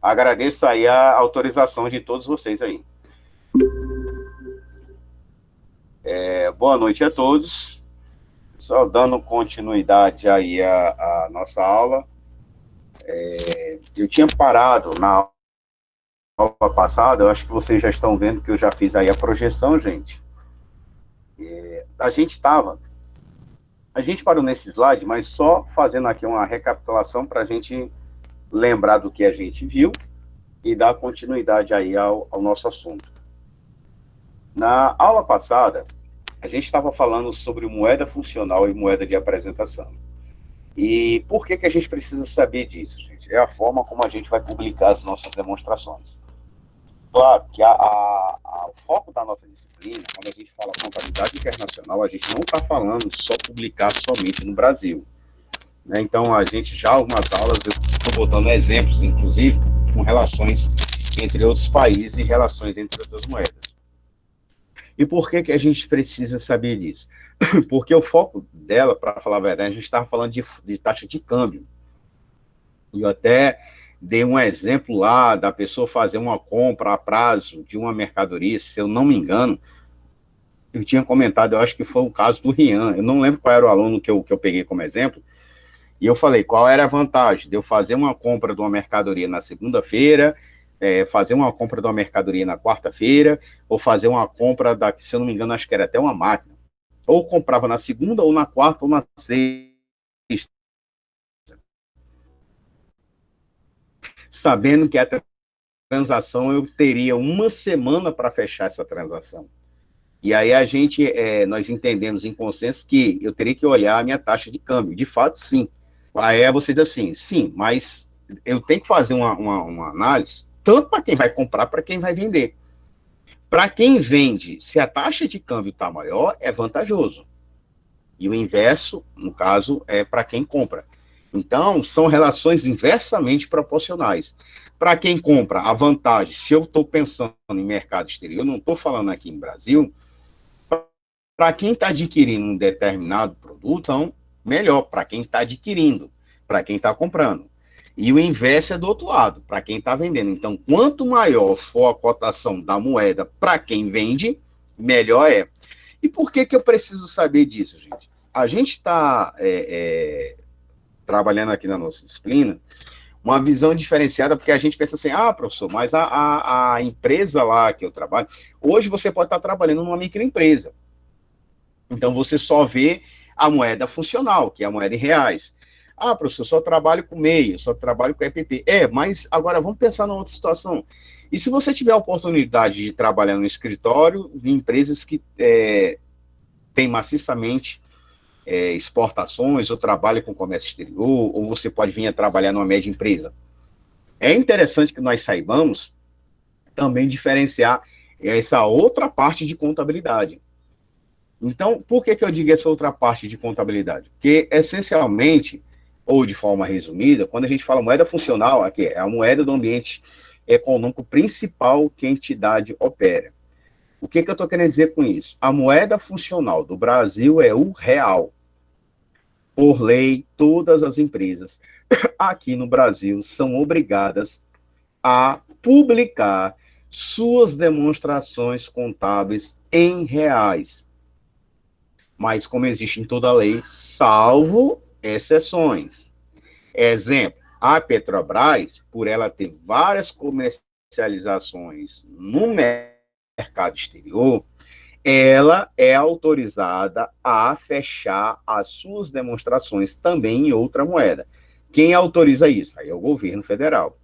Agradeço aí a autorização de todos vocês aí. Boa noite a todos. Só dando continuidade aí à nossa aula. Eu tinha parado na aula passada, eu acho que vocês já estão vendo que eu já fiz aí a projeção, gente. A gente parou nesse slide, mas só fazendo aqui uma recapitulação para a gente lembrar do que a gente viu e dar continuidade aí ao nosso assunto. Na aula passada, a gente estava falando sobre moeda funcional e moeda de apresentação. E por que a gente precisa saber disso, gente? É a forma como a gente vai publicar as nossas demonstrações. Claro que o foco da nossa disciplina, quando a gente fala contabilidade internacional, a gente não está falando só publicar somente no Brasil. Né? Então, a gente já, algumas aulas, eu estou botando exemplos, inclusive, com relações entre outros países e relações entre outras moedas. E por que a gente precisa saber disso? Porque o foco dela, para falar a verdade, a gente estava falando de taxa de câmbio. E eu até dei um exemplo lá da pessoa fazer uma compra a prazo de uma mercadoria, se eu não me engano, eu tinha comentado, eu acho que foi o caso do Rian, eu não lembro qual era o aluno que eu peguei como exemplo, e eu falei, qual era a vantagem de eu fazer uma compra de uma mercadoria na segunda-feira, fazer uma compra de uma mercadoria na quarta-feira, ou fazer uma compra se eu não me engano, acho que era até uma máquina, ou comprava na segunda, ou na quarta, ou na sexta, sabendo que a transação eu teria uma semana para fechar essa transação. E aí nós entendemos em consenso que eu teria que olhar a minha taxa de câmbio. De fato, sim. Aí você diz assim, sim, mas eu tenho que fazer uma análise, tanto para quem vai comprar, para quem vai vender. Para quem vende, se a taxa de câmbio está maior, é vantajoso. E o inverso, no caso, é para quem compra. Então, são relações inversamente proporcionais. Para quem compra, a vantagem, se eu estou pensando em mercado exterior, não estou falando aqui em Brasil, para quem está adquirindo um determinado produto, são melhor para quem está adquirindo, para quem está comprando. E o inverso é do outro lado, para quem está vendendo. Então, quanto maior for a cotação da moeda para quem vende, melhor é. E por que eu preciso saber disso, gente? A gente está trabalhando aqui na nossa disciplina uma visão diferenciada, porque a gente pensa assim, professor, mas a empresa lá que eu trabalho, hoje você pode estar trabalhando numa microempresa. Então, você só vê a moeda funcional, que é a moeda em reais. Professor, só trabalho com MEI, só trabalho com EPP. Mas agora vamos pensar numa outra situação. E se você tiver a oportunidade de trabalhar no escritório de empresas que têm maciçamente exportações, ou trabalha com comércio exterior, ou você pode vir a trabalhar numa média empresa. É interessante que nós saibamos também diferenciar essa outra parte de contabilidade. Então, por que eu digo essa outra parte de contabilidade? Porque, essencialmente, ou de forma resumida, quando a gente fala moeda funcional, aqui é a moeda do ambiente econômico principal que a entidade opera. O que eu estou querendo dizer com isso? A moeda funcional do Brasil é o real. Por lei, todas as empresas aqui no Brasil são obrigadas a publicar suas demonstrações contábeis em reais. Mas como existe em toda a lei, salvo exceções. Exemplo, a Petrobras, por ela ter várias comercializações no mercado exterior, ela é autorizada a fechar as suas demonstrações também em outra moeda. Quem autoriza isso? Aí é o governo federal.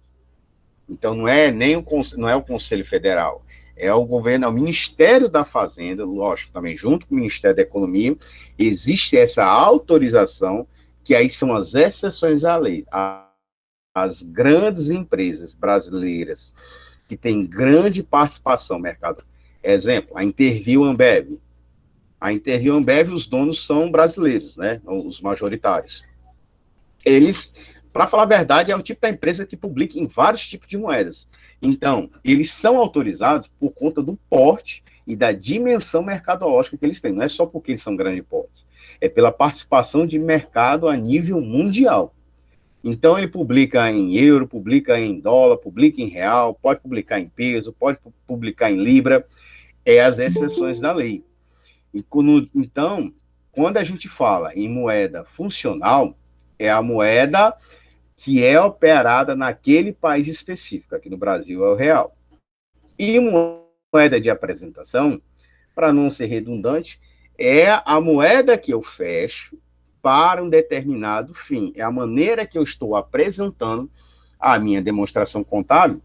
Então, não é o Conselho Federal, é o governo, é o Ministério da Fazenda, lógico, também junto com o Ministério da Economia, existe essa autorização, que aí são as exceções à lei. As grandes empresas brasileiras que têm grande participação no mercado. Exemplo, a Interview Ambev. A Interview Ambev, os donos são brasileiros, né? Os majoritários. Eles, para falar a verdade, é o tipo da empresa que publica em vários tipos de moedas. Então, eles são autorizados por conta do porte e da dimensão mercadológica que eles têm. Não é só porque eles são grandes portes. É pela participação de mercado a nível mundial. Então, ele publica em euro, publica em dólar, publica em real, pode publicar em peso, pode publicar em libra, as exceções da lei. Então, quando a gente fala em moeda funcional, é a moeda que é operada naquele país específico. Aqui no Brasil é o real. E moeda de apresentação, para não ser redundante, é a moeda que eu fecho para um determinado fim. É a maneira que eu estou apresentando a minha demonstração contábil,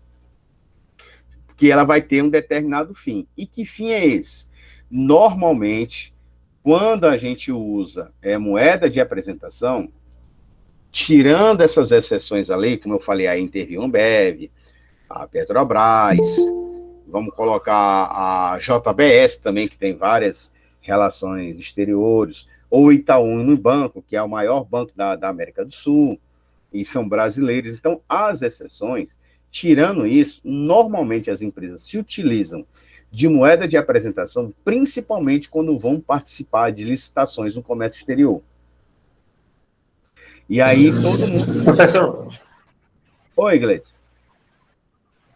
que ela vai ter um determinado fim. E que fim é esse? Normalmente, quando a gente usa moeda de apresentação, tirando essas exceções à lei, como eu falei, a Interviu Ambev, a Petrobras, vamos colocar a JBS também, que tem várias relações exteriores, ou Itaú Unibanco, que é o maior banco da América do Sul, e são brasileiros. Então, as exceções, tirando isso, normalmente as empresas se utilizam de moeda de apresentação, principalmente quando vão participar de licitações no comércio exterior. E aí todo mundo... Professor. Oi, Gleice.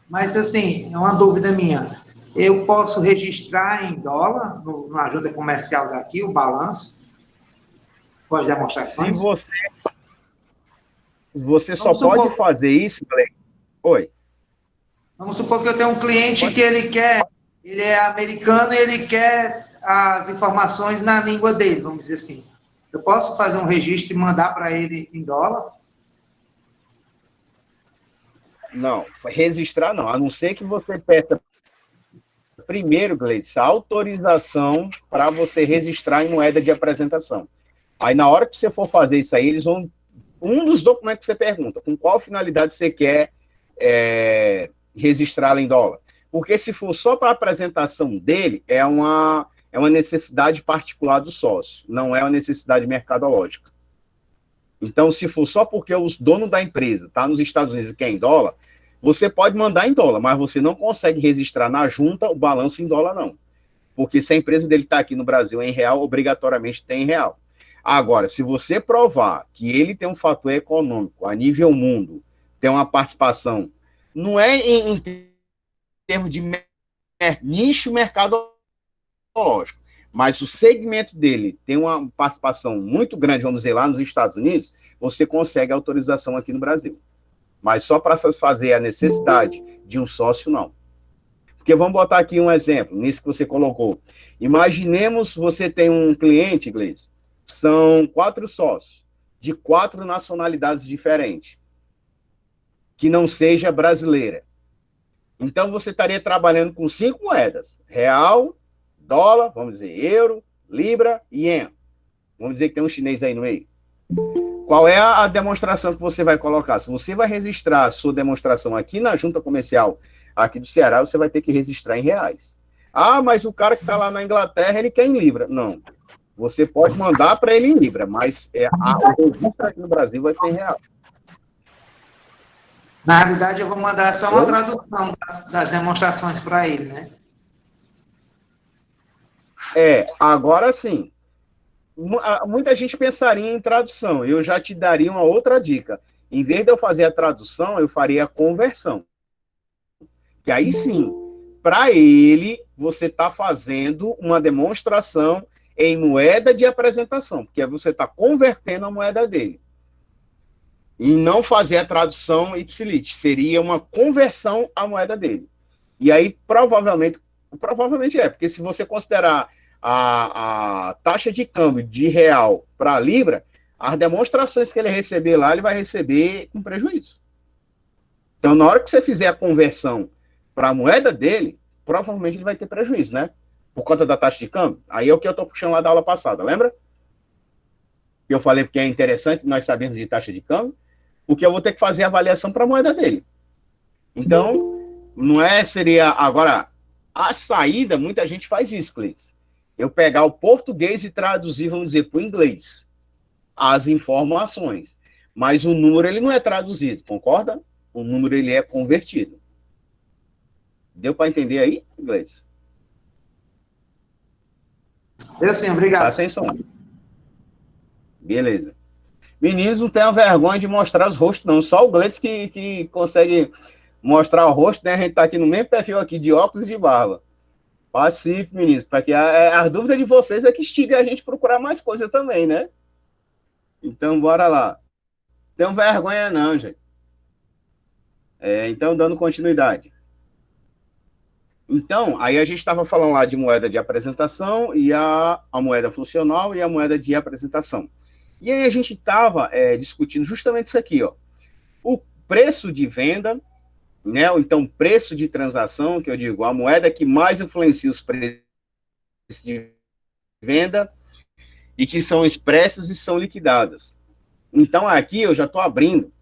Mas, assim, é uma dúvida minha. Eu posso registrar em dólar, na ajuda comercial daqui, o balanço, com as demonstrações? Se você só pode fazer isso, Gleice. Oi. Vamos supor que eu tenho um cliente que ele é americano e ele quer as informações na língua dele, vamos dizer assim. Eu posso fazer um registro e mandar para ele em dólar? Não, registrar não, a não ser que você peça primeiro, Gleice, a autorização para você registrar em moeda de apresentação. Aí, na hora que você for fazer isso aí, eles vão... Um dos documentos que você pergunta, com qual finalidade você quer registrá-la em dólar. Porque se for só para a apresentação dele, é uma necessidade particular do sócio, não é uma necessidade mercadológica. Então, se for só porque os donos da empresa está nos Estados Unidos e quer em dólar, você pode mandar em dólar, mas você não consegue registrar na junta o balanço em dólar, não. Porque se a empresa dele está aqui no Brasil em real, obrigatoriamente tem em real. Agora, se você provar que ele tem um fator econômico a nível mundo, tem uma participação, não é em termos de nicho mercadológico, mas o segmento dele tem uma participação muito grande, vamos dizer, lá nos Estados Unidos, você consegue autorização aqui no Brasil. Mas só para satisfazer a necessidade de um sócio, não. Porque vamos botar aqui um exemplo, nisso que você colocou. Imaginemos você tem um cliente, Gleice, são 4 sócios, de 4 nacionalidades diferentes, que não seja brasileira. Então, você estaria trabalhando com 5 moedas, real, dólar, vamos dizer, euro, libra e ien. Vamos dizer que tem um chinês aí no meio. Qual é a demonstração que você vai colocar? Se você vai registrar a sua demonstração aqui na junta comercial aqui do Ceará, você vai ter que registrar em reais. Ah, mas o cara que está lá na Inglaterra, ele quer em libra. Não. Você pode mandar para ele em libra, mas o registro aqui no Brasil vai ter em real. Na realidade, eu vou mandar só uma tradução das demonstrações para ele, né? Agora sim. Muita gente pensaria em tradução. Eu já te daria uma outra dica. Em vez de eu fazer a tradução, eu faria a conversão. Que aí sim, para ele, você está fazendo uma demonstração em moeda de apresentação, porque você está convertendo a moeda dele. E não fazer a tradução ipsilite, seria uma conversão à moeda dele. E aí, provavelmente porque se você considerar a taxa de câmbio de real para libra, as demonstrações que ele receber lá, ele vai receber com prejuízo. Então, na hora que você fizer a conversão para a moeda dele, provavelmente ele vai ter prejuízo, né? Por conta da taxa de câmbio. Aí é o que eu estou puxando lá da aula passada, lembra? Que eu falei porque é interessante nós sabermos de taxa de câmbio, porque eu vou ter que fazer a avaliação para a moeda dele. Então, seria... Agora, a saída, muita gente faz isso, Cleiton. Eu pegar o português e traduzir, vamos dizer, para o inglês, as informações. Mas o número, ele não é traduzido, concorda? O número, ele é convertido. Deu para entender aí, inglês? Deu sim, obrigado. Tá sem som. Beleza. Meninos não tenham vergonha de mostrar os rostos, não. Só o Gleice que consegue mostrar o rosto, né? A gente tá aqui no mesmo perfil aqui de óculos e de barba. Participe, meninos, para que a dúvida de vocês é que instiga a gente a procurar mais coisa também, né? Então, bora lá. Tenham vergonha não, gente. Então, dando continuidade. Então, aí a gente estava falando lá de moeda de apresentação e a moeda funcional e a moeda de apresentação. E aí a gente estava discutindo justamente isso aqui, ó. O preço de venda, né? Ou então preço de transação, que eu digo, a moeda que mais influencia os preços de venda e que são expressas e são liquidadas. Então, aqui eu já estou abrindo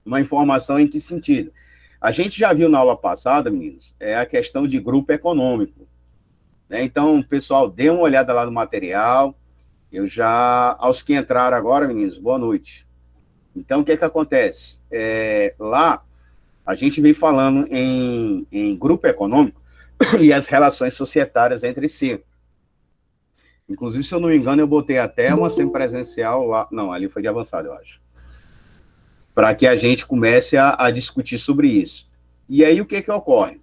uma informação em que sentido? A gente já viu na aula passada, meninos, a questão de grupo econômico. Né? Então, pessoal, dê uma olhada lá no material. Aos que entraram agora, meninos, boa noite. Então, o que acontece? Lá, a gente vem falando em grupo econômico e as relações societárias entre si. Inclusive, se eu não me engano, eu botei até uma semipresencial lá. Não, ali foi de avançado, eu acho. Para que a gente comece a discutir sobre isso. E aí, o que ocorre?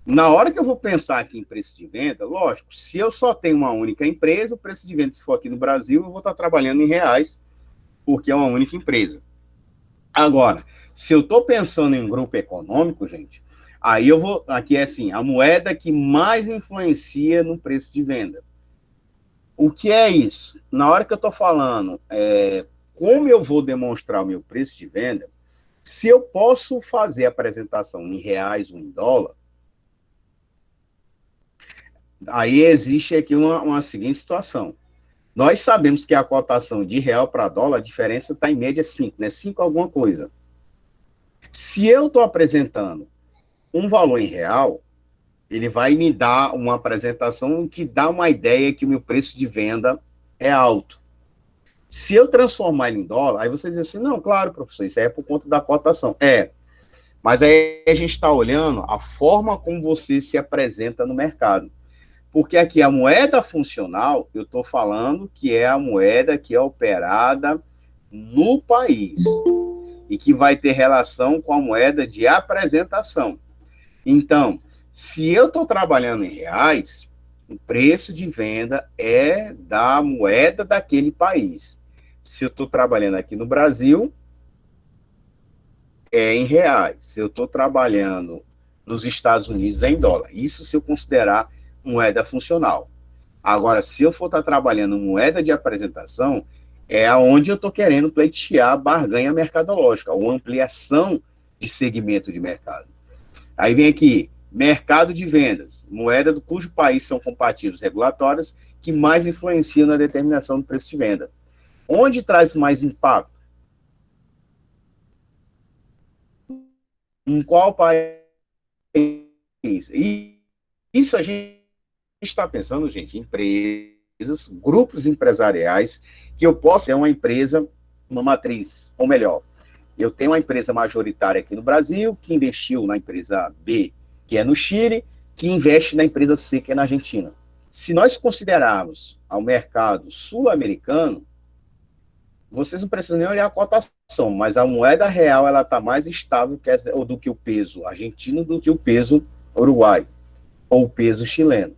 Na hora que eu vou pensar aqui em preço de venda, lógico, se eu só tenho uma única empresa, o preço de venda, se for aqui no Brasil, eu vou estar trabalhando em reais, porque é uma única empresa. Agora, se eu estou pensando em grupo econômico, gente, aí eu vou, aqui é assim, a moeda que mais influencia no preço de venda. O que é isso? Na hora que eu estou falando, como eu vou demonstrar o meu preço de venda, se eu posso fazer a apresentação em reais ou em dólar, aí existe aqui uma seguinte situação. Nós sabemos que a cotação de real para dólar, a diferença está em média 5, né? 5 alguma coisa. Se eu estou apresentando um valor em real, ele vai me dar uma apresentação que dá uma ideia que o meu preço de venda é alto. Se eu transformar ele em dólar, aí você diz assim, não, claro, professor, isso é por conta da cotação. Mas aí a gente está olhando a forma como você se apresenta no mercado. Porque aqui a moeda funcional, eu estou falando que é a moeda que é operada no país e que vai ter relação com a moeda de apresentação. Então, se eu estou trabalhando em reais, o preço de venda é da moeda daquele país. Se eu estou trabalhando aqui no Brasil, é em reais. Se eu estou trabalhando nos Estados Unidos, é em dólar. Isso se eu considerar moeda funcional. Agora, se eu for estar trabalhando moeda de apresentação, é aonde eu estou querendo pleitear barganha mercadológica, ou ampliação de segmento de mercado. Aí vem aqui, mercado de vendas, moeda do cujo país são compatíveis regulatórias, que mais influenciam na determinação do preço de venda. Onde traz mais impacto? Em qual país? E isso a gente está pensando, gente, em empresas, grupos empresariais, que eu possa ter uma empresa, uma matriz, ou melhor, eu tenho uma empresa majoritária aqui no Brasil, que investiu na empresa B, que é no Chile, que investe na empresa C, que é na Argentina. Se nós considerarmos ao mercado sul-americano, vocês não precisam nem olhar a cotação, mas a moeda real ela está mais estável do que o peso argentino, do que o peso uruguaio, ou o peso chileno.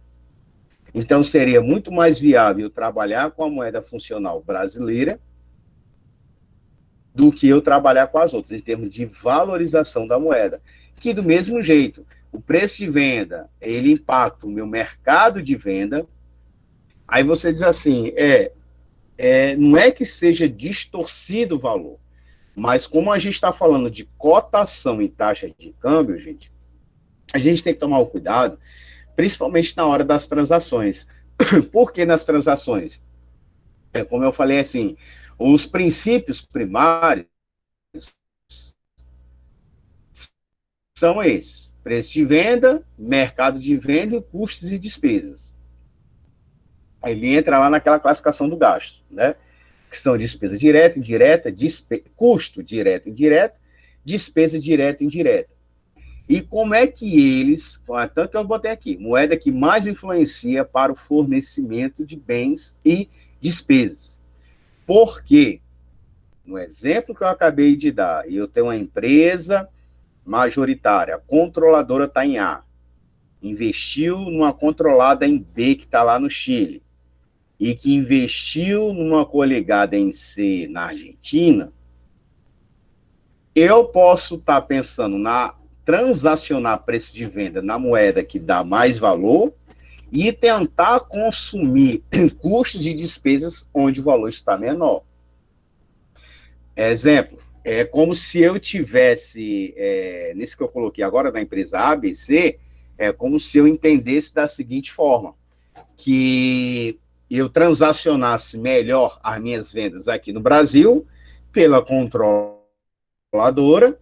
Então, seria muito mais viável trabalhar com a moeda funcional brasileira do que eu trabalhar com as outras, em termos de valorização da moeda. Que, do mesmo jeito, o preço de venda, ele impacta o meu mercado de venda. Aí você diz assim, não é que seja distorcido o valor, mas como a gente está falando de cotação e taxa de câmbio, gente, a gente tem que tomar o cuidado, principalmente na hora das transações. Por que nas transações? Como eu falei assim, os princípios primários são esses: preço de venda, mercado de venda e custos e despesas. Aí ele entra lá naquela classificação do gasto, né? Que são despesa direta, indireta, custo direto, indireto, despesa direta e indireta. E como é que eles, tanto que eu botei aqui, moeda que mais influencia para o fornecimento de bens e despesas. Por quê? no exemplo que eu acabei de dar, e eu tenho uma empresa majoritária, a controladora está em A, investiu numa controlada em B, que está lá no Chile, e que investiu numa coligada em C na Argentina, eu posso estar pensando na transacionar preço de venda na moeda que dá mais valor e tentar consumir custos e despesas onde o valor está menor. Exemplo, é como se eu tivesse, nesse que eu coloquei agora da empresa ABC, é como se eu entendesse da seguinte forma, que eu transacionasse melhor as minhas vendas aqui no Brasil, pela controladora,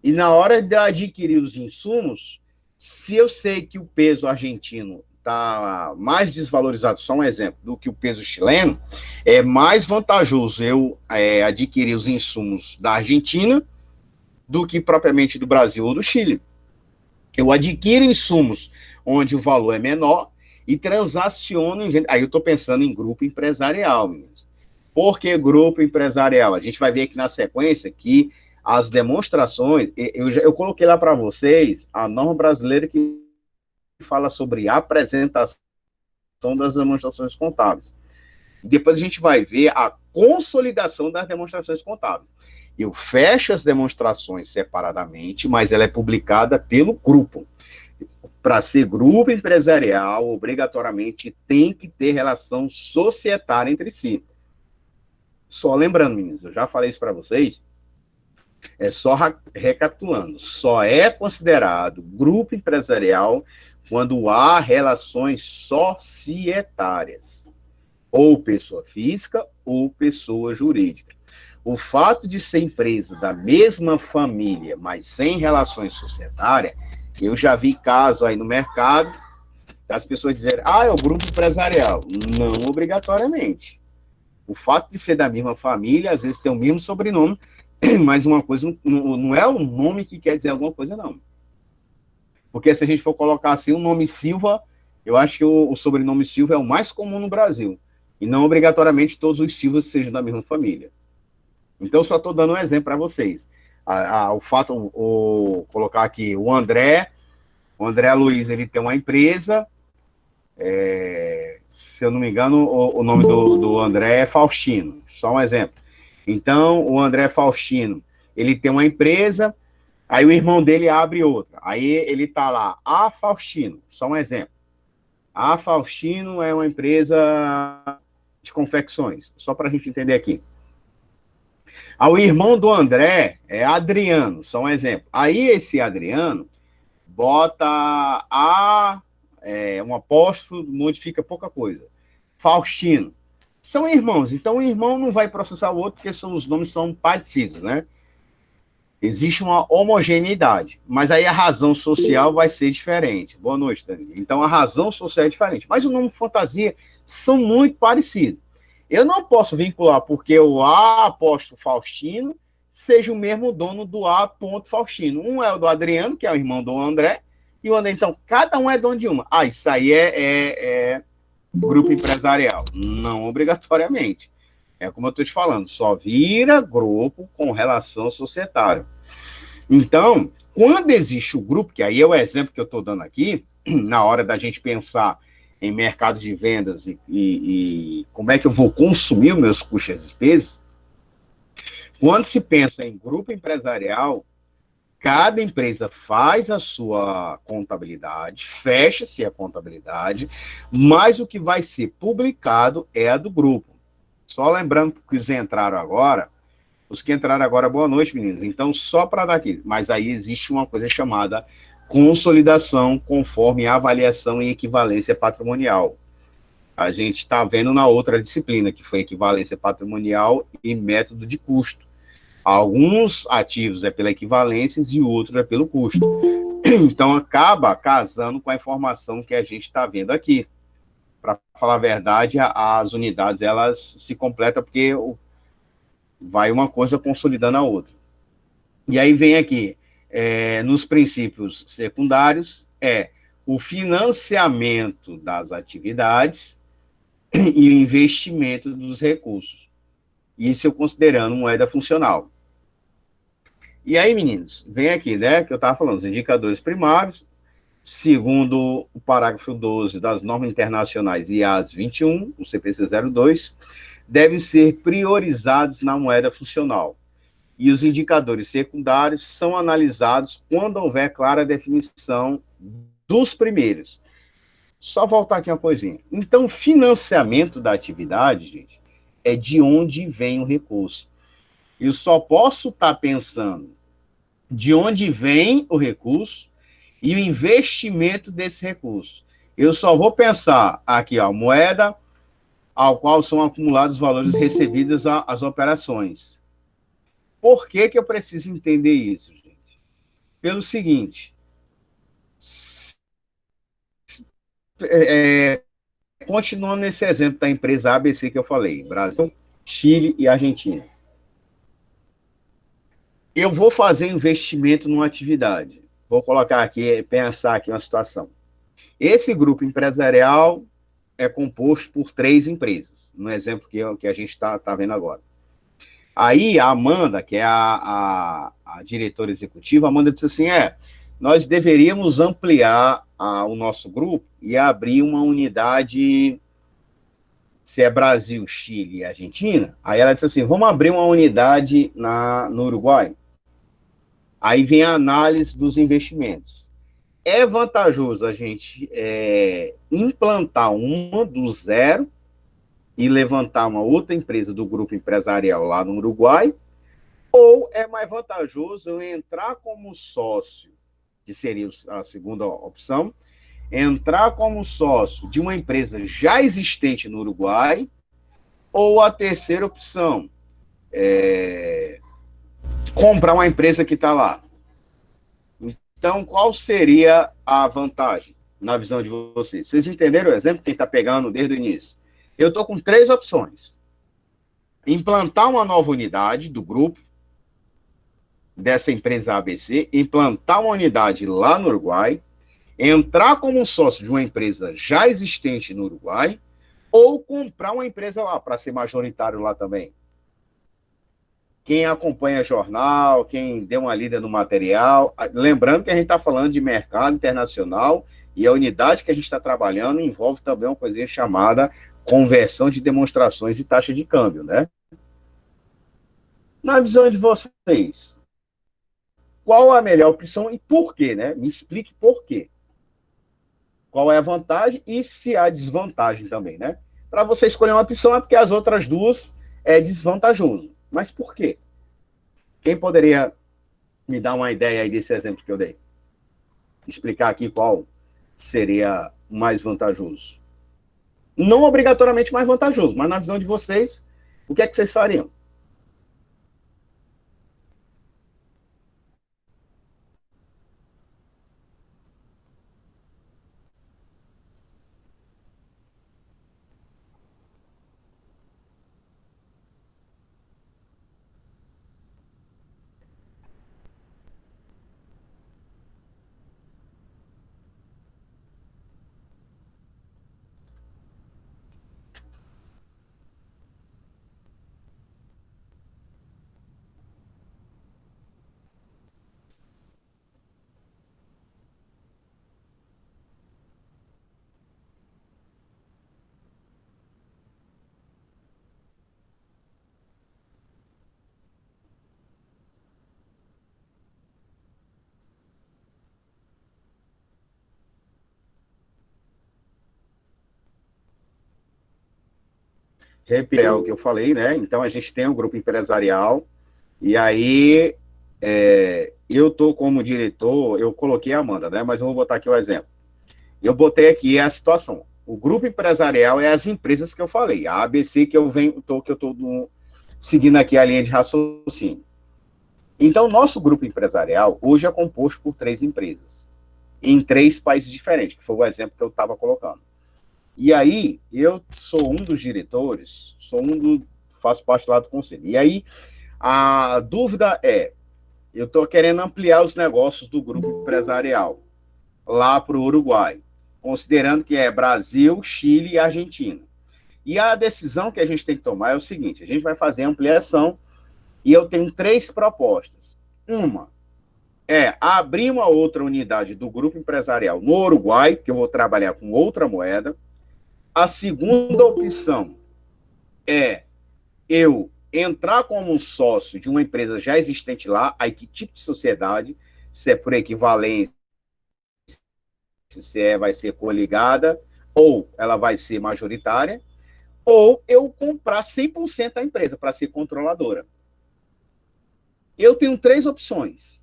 e na hora de adquirir os insumos, se eu sei que o peso argentino está mais desvalorizado, só um exemplo, do que o peso chileno, é mais vantajoso eu adquirir os insumos da Argentina do que propriamente do Brasil ou do Chile. Eu adquiro insumos onde o valor é menor e transaciono. Aí eu estou pensando em grupo empresarial, meninos. Por que grupo empresarial? A gente vai ver aqui na sequência que as demonstrações, eu coloquei lá para vocês a norma brasileira que fala sobre a apresentação das demonstrações contábeis. Depois a gente vai ver a consolidação das demonstrações contábeis. Eu fecho as demonstrações separadamente, mas ela é publicada pelo grupo. Para ser grupo empresarial, obrigatoriamente tem que ter relação societária entre si. Só lembrando, meninos, eu já falei isso para vocês, só recapitulando, só é considerado grupo empresarial quando há relações societárias, ou pessoa física ou pessoa jurídica. O fato de ser empresa da mesma família, mas sem relações societárias, eu já vi casos aí no mercado das pessoas dizerem, é o grupo empresarial. Não obrigatoriamente. O fato de ser da mesma família, às vezes tem o mesmo sobrenome, mas uma coisa não é o nome que quer dizer alguma coisa, não. Porque se a gente for colocar assim, o nome Silva, eu acho que o sobrenome Silva é o mais comum no Brasil. E não obrigatoriamente todos os Silvas sejam da mesma família. Então, eu só estou dando um exemplo para vocês. O fato, colocar aqui, o André Luiz, ele tem uma empresa, se eu não me engano, o nome do André é Faustino, só um exemplo. Então, o André Faustino, ele tem uma empresa, aí o irmão dele abre outra. Aí ele está lá, a Faustino, só um exemplo. A Faustino é uma empresa de confecções, só para a gente entender aqui. O irmão do André é Adriano, só um exemplo. Aí esse Adriano bota um apóstrofo, modifica pouca coisa. Faustino. São irmãos, então o irmão não vai processar o outro porque os nomes são parecidos, né? Existe uma homogeneidade, mas aí a razão social vai ser diferente. Boa noite, Danilo. Então a razão social é diferente, mas o nome fantasia são muito parecidos. Eu não posso vincular porque o A apóstolo Faustino seja o mesmo dono do A ponto Faustino. Um é o do Adriano, que é o irmão do André, e o André, então, cada um é dono de uma. Isso aí é grupo empresarial. Não obrigatoriamente. É como eu estou te falando, só vira grupo com relação societária. Então, quando existe o grupo, que aí é o exemplo que eu estou dando aqui, na hora da gente pensar em mercado de vendas e como é que eu vou consumir os meus custos e despesas, quando se pensa em grupo empresarial, cada empresa faz a sua contabilidade, fecha-se a contabilidade, mas o que vai ser publicado é a do grupo. Só lembrando que os que entraram agora, boa noite, meninos. Então, só para dar aqui, mas aí existe uma coisa chamada consolidação conforme avaliação e equivalência patrimonial. A gente está vendo na outra disciplina, que foi equivalência patrimonial e método de custo. Alguns ativos é pela equivalência e outros é pelo custo. Então, acaba casando com a informação que a gente está vendo aqui. Para falar a verdade, as unidades, elas se completam porque vai uma coisa consolidando a outra. E aí vem aqui, nos princípios secundários, o financiamento das atividades e o investimento dos recursos. Isso eu considerando moeda funcional. E aí, meninos, vem aqui, né, que eu estava falando, os indicadores primários, segundo o parágrafo 12 das normas internacionais IAS 21, o CPC 02, devem ser priorizados na moeda funcional. E os indicadores secundários são analisados quando houver clara definição dos primeiros. Só voltar aqui uma coisinha. Então, financiamento da atividade, gente, é de onde vem o recurso. Eu só posso estar pensando de onde vem o recurso e o investimento desse recurso. Eu só vou pensar aqui, ó, moeda ao qual são acumulados os valores recebidos às operações. Por que que eu preciso entender isso, gente? Pelo seguinte, continuando nesse exemplo da empresa ABC que eu falei, Brasil, Chile e Argentina. Eu vou fazer investimento numa atividade. Vou colocar aqui, pensar aqui uma situação. Esse grupo empresarial é composto por 3 empresas, no exemplo que a gente está vendo agora. Aí a Amanda, que é a diretora executiva, a Amanda disse assim, nós deveríamos ampliar o nosso grupo e abrir uma unidade, se é Brasil, Chile e Argentina, aí ela disse assim, vamos abrir uma unidade no Uruguai. Aí vem a análise dos investimentos. É vantajoso a gente implantar uma do zero e levantar uma outra empresa do grupo empresarial lá no Uruguai, ou é mais vantajoso eu entrar como sócio, que seria a segunda opção, entrar como sócio de uma empresa já existente no Uruguai, ou a terceira opção, comprar uma empresa que está lá. Então, qual seria a vantagem na visão de vocês? Vocês entenderam o exemplo? Quem está pegando desde o início? Eu estou com 3 opções. Implantar uma nova unidade do grupo, dessa empresa ABC, implantar uma unidade lá no Uruguai, entrar como sócio de uma empresa já existente no Uruguai, ou comprar uma empresa lá, para ser majoritário lá também. Quem acompanha jornal, quem deu uma lida no material, lembrando que a gente está falando de mercado internacional e a unidade que a gente está trabalhando envolve também uma coisinha chamada conversão de demonstrações e taxa de câmbio, né? Na visão de vocês, qual a melhor opção e por quê, né? Me explique por quê. Qual é a vantagem e se há desvantagem também, né? Para você escolher uma opção é porque as outras duas é desvantajoso. Mas por quê? Quem poderia me dar uma ideia aí desse exemplo que eu dei? Explicar aqui qual seria mais vantajoso. Não obrigatoriamente mais vantajoso, mas na visão de vocês, o que é que vocês fariam? É o que eu falei, né? Então a gente tem um grupo empresarial e aí eu tô como diretor, eu coloquei a Amanda, né? Mas eu vou botar aqui o exemplo. Eu botei aqui a situação. O grupo empresarial é as empresas que eu falei, a ABC que eu estou seguindo aqui a linha de raciocínio. Então, nosso grupo empresarial hoje é composto por 3 empresas, em 3 países diferentes, que foi o exemplo que eu estava colocando. E aí, eu sou um dos diretores, faço parte lá do conselho. E aí, a dúvida eu estou querendo ampliar os negócios do grupo empresarial lá para o Uruguai, considerando que é Brasil, Chile e Argentina. E a decisão que a gente tem que tomar é o seguinte: a gente vai fazer ampliação e eu tenho 3 propostas. Uma é abrir uma outra unidade do grupo empresarial no Uruguai, que eu vou trabalhar com outra moeda. A segunda opção é eu entrar como um sócio de uma empresa já existente lá, aí que tipo de sociedade, se é por equivalência, se vai ser coligada, ou ela vai ser majoritária, ou eu comprar 100% da empresa para ser controladora. Eu tenho 3 opções.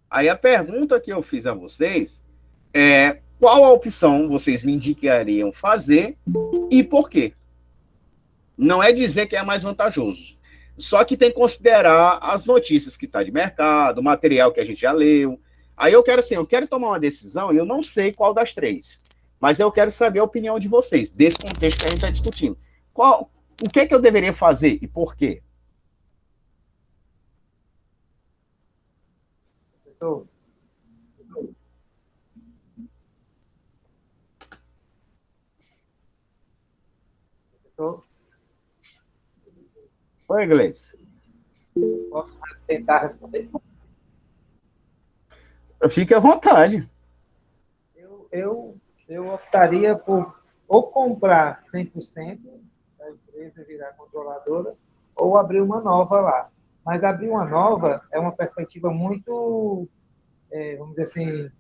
Aí a pergunta que eu fiz a vocês é qual a opção vocês me indicariam fazer e por quê? Não é dizer que é mais vantajoso. Só que tem que considerar as notícias que está de mercado, o material que a gente já leu. Aí eu quero assim, eu quero tomar uma decisão e eu não sei qual das 3. Mas eu quero saber a opinião de vocês, desse contexto que a gente está discutindo. O que é que eu deveria fazer e por quê? Professor, professor, Oi, Gleice. posso tentar responder? Fique à vontade. Eu optaria por ou comprar 100% da empresa e virar controladora, ou abrir uma nova lá. Mas abrir uma nova é uma perspectiva muito, vamos dizer assim,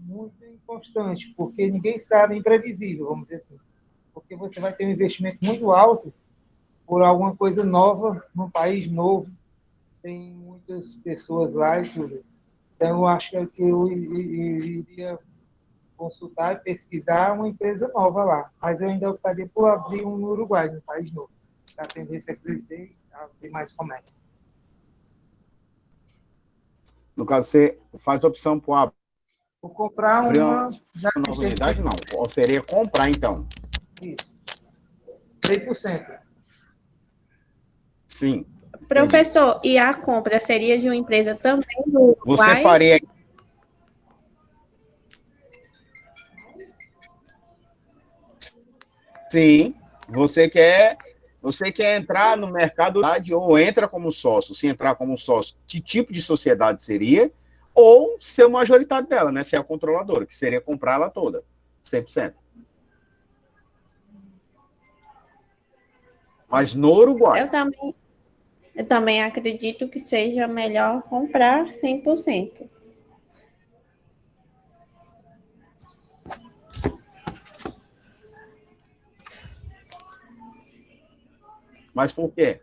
muito inconstante, porque ninguém sabe, imprevisível, vamos dizer assim. Porque você vai ter um investimento muito alto por alguma coisa nova, num país novo, sem muitas pessoas lá e tudo. Então, eu acho que eu iria consultar e pesquisar uma empresa nova lá. Mas eu ainda optaria por abrir um no Uruguai, no país novo. A tendência é crescer e abrir mais comércio. No caso, você faz opção por Vou comprar abrir uma já uma que nova esteja unidade, não. Ou seria comprar, então. isso, 100%. Sim. Entendi. Professor, e a compra seria de uma empresa também do Você Uruguai? faria. Sim. Você quer entrar no mercado ou entra como sócio. Se entrar como sócio, que tipo de sociedade seria? Ou ser o majoritário dela, né? Ser a controladora, que seria comprar ela toda, 100%. Mas no Uruguai. Eu também acredito que seja melhor comprar 100%. Mas por quê?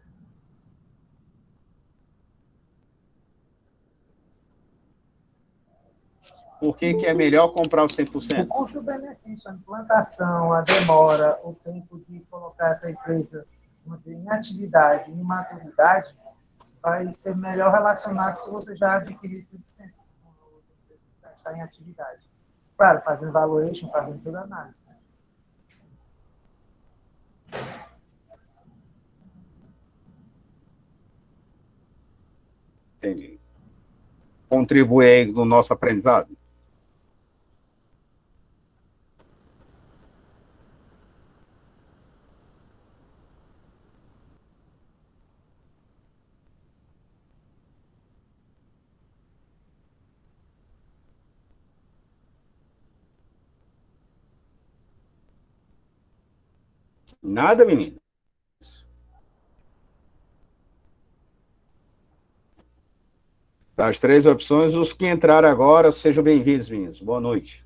Por que que é melhor comprar o O 100%? custo-benefício, a implantação, a demora, o tempo de colocar essa empresa, vamos dizer, em atividade, em maturidade, vai ser melhor relacionado se você já adquirir 100%, já está em atividade. Claro, fazendo valuation, fazendo toda a análise. Né? Entendi. Contribui aí no nosso aprendizado? Nada, menino. Das 3 opções, os que entraram agora, sejam bem-vindos, meninos. Boa noite.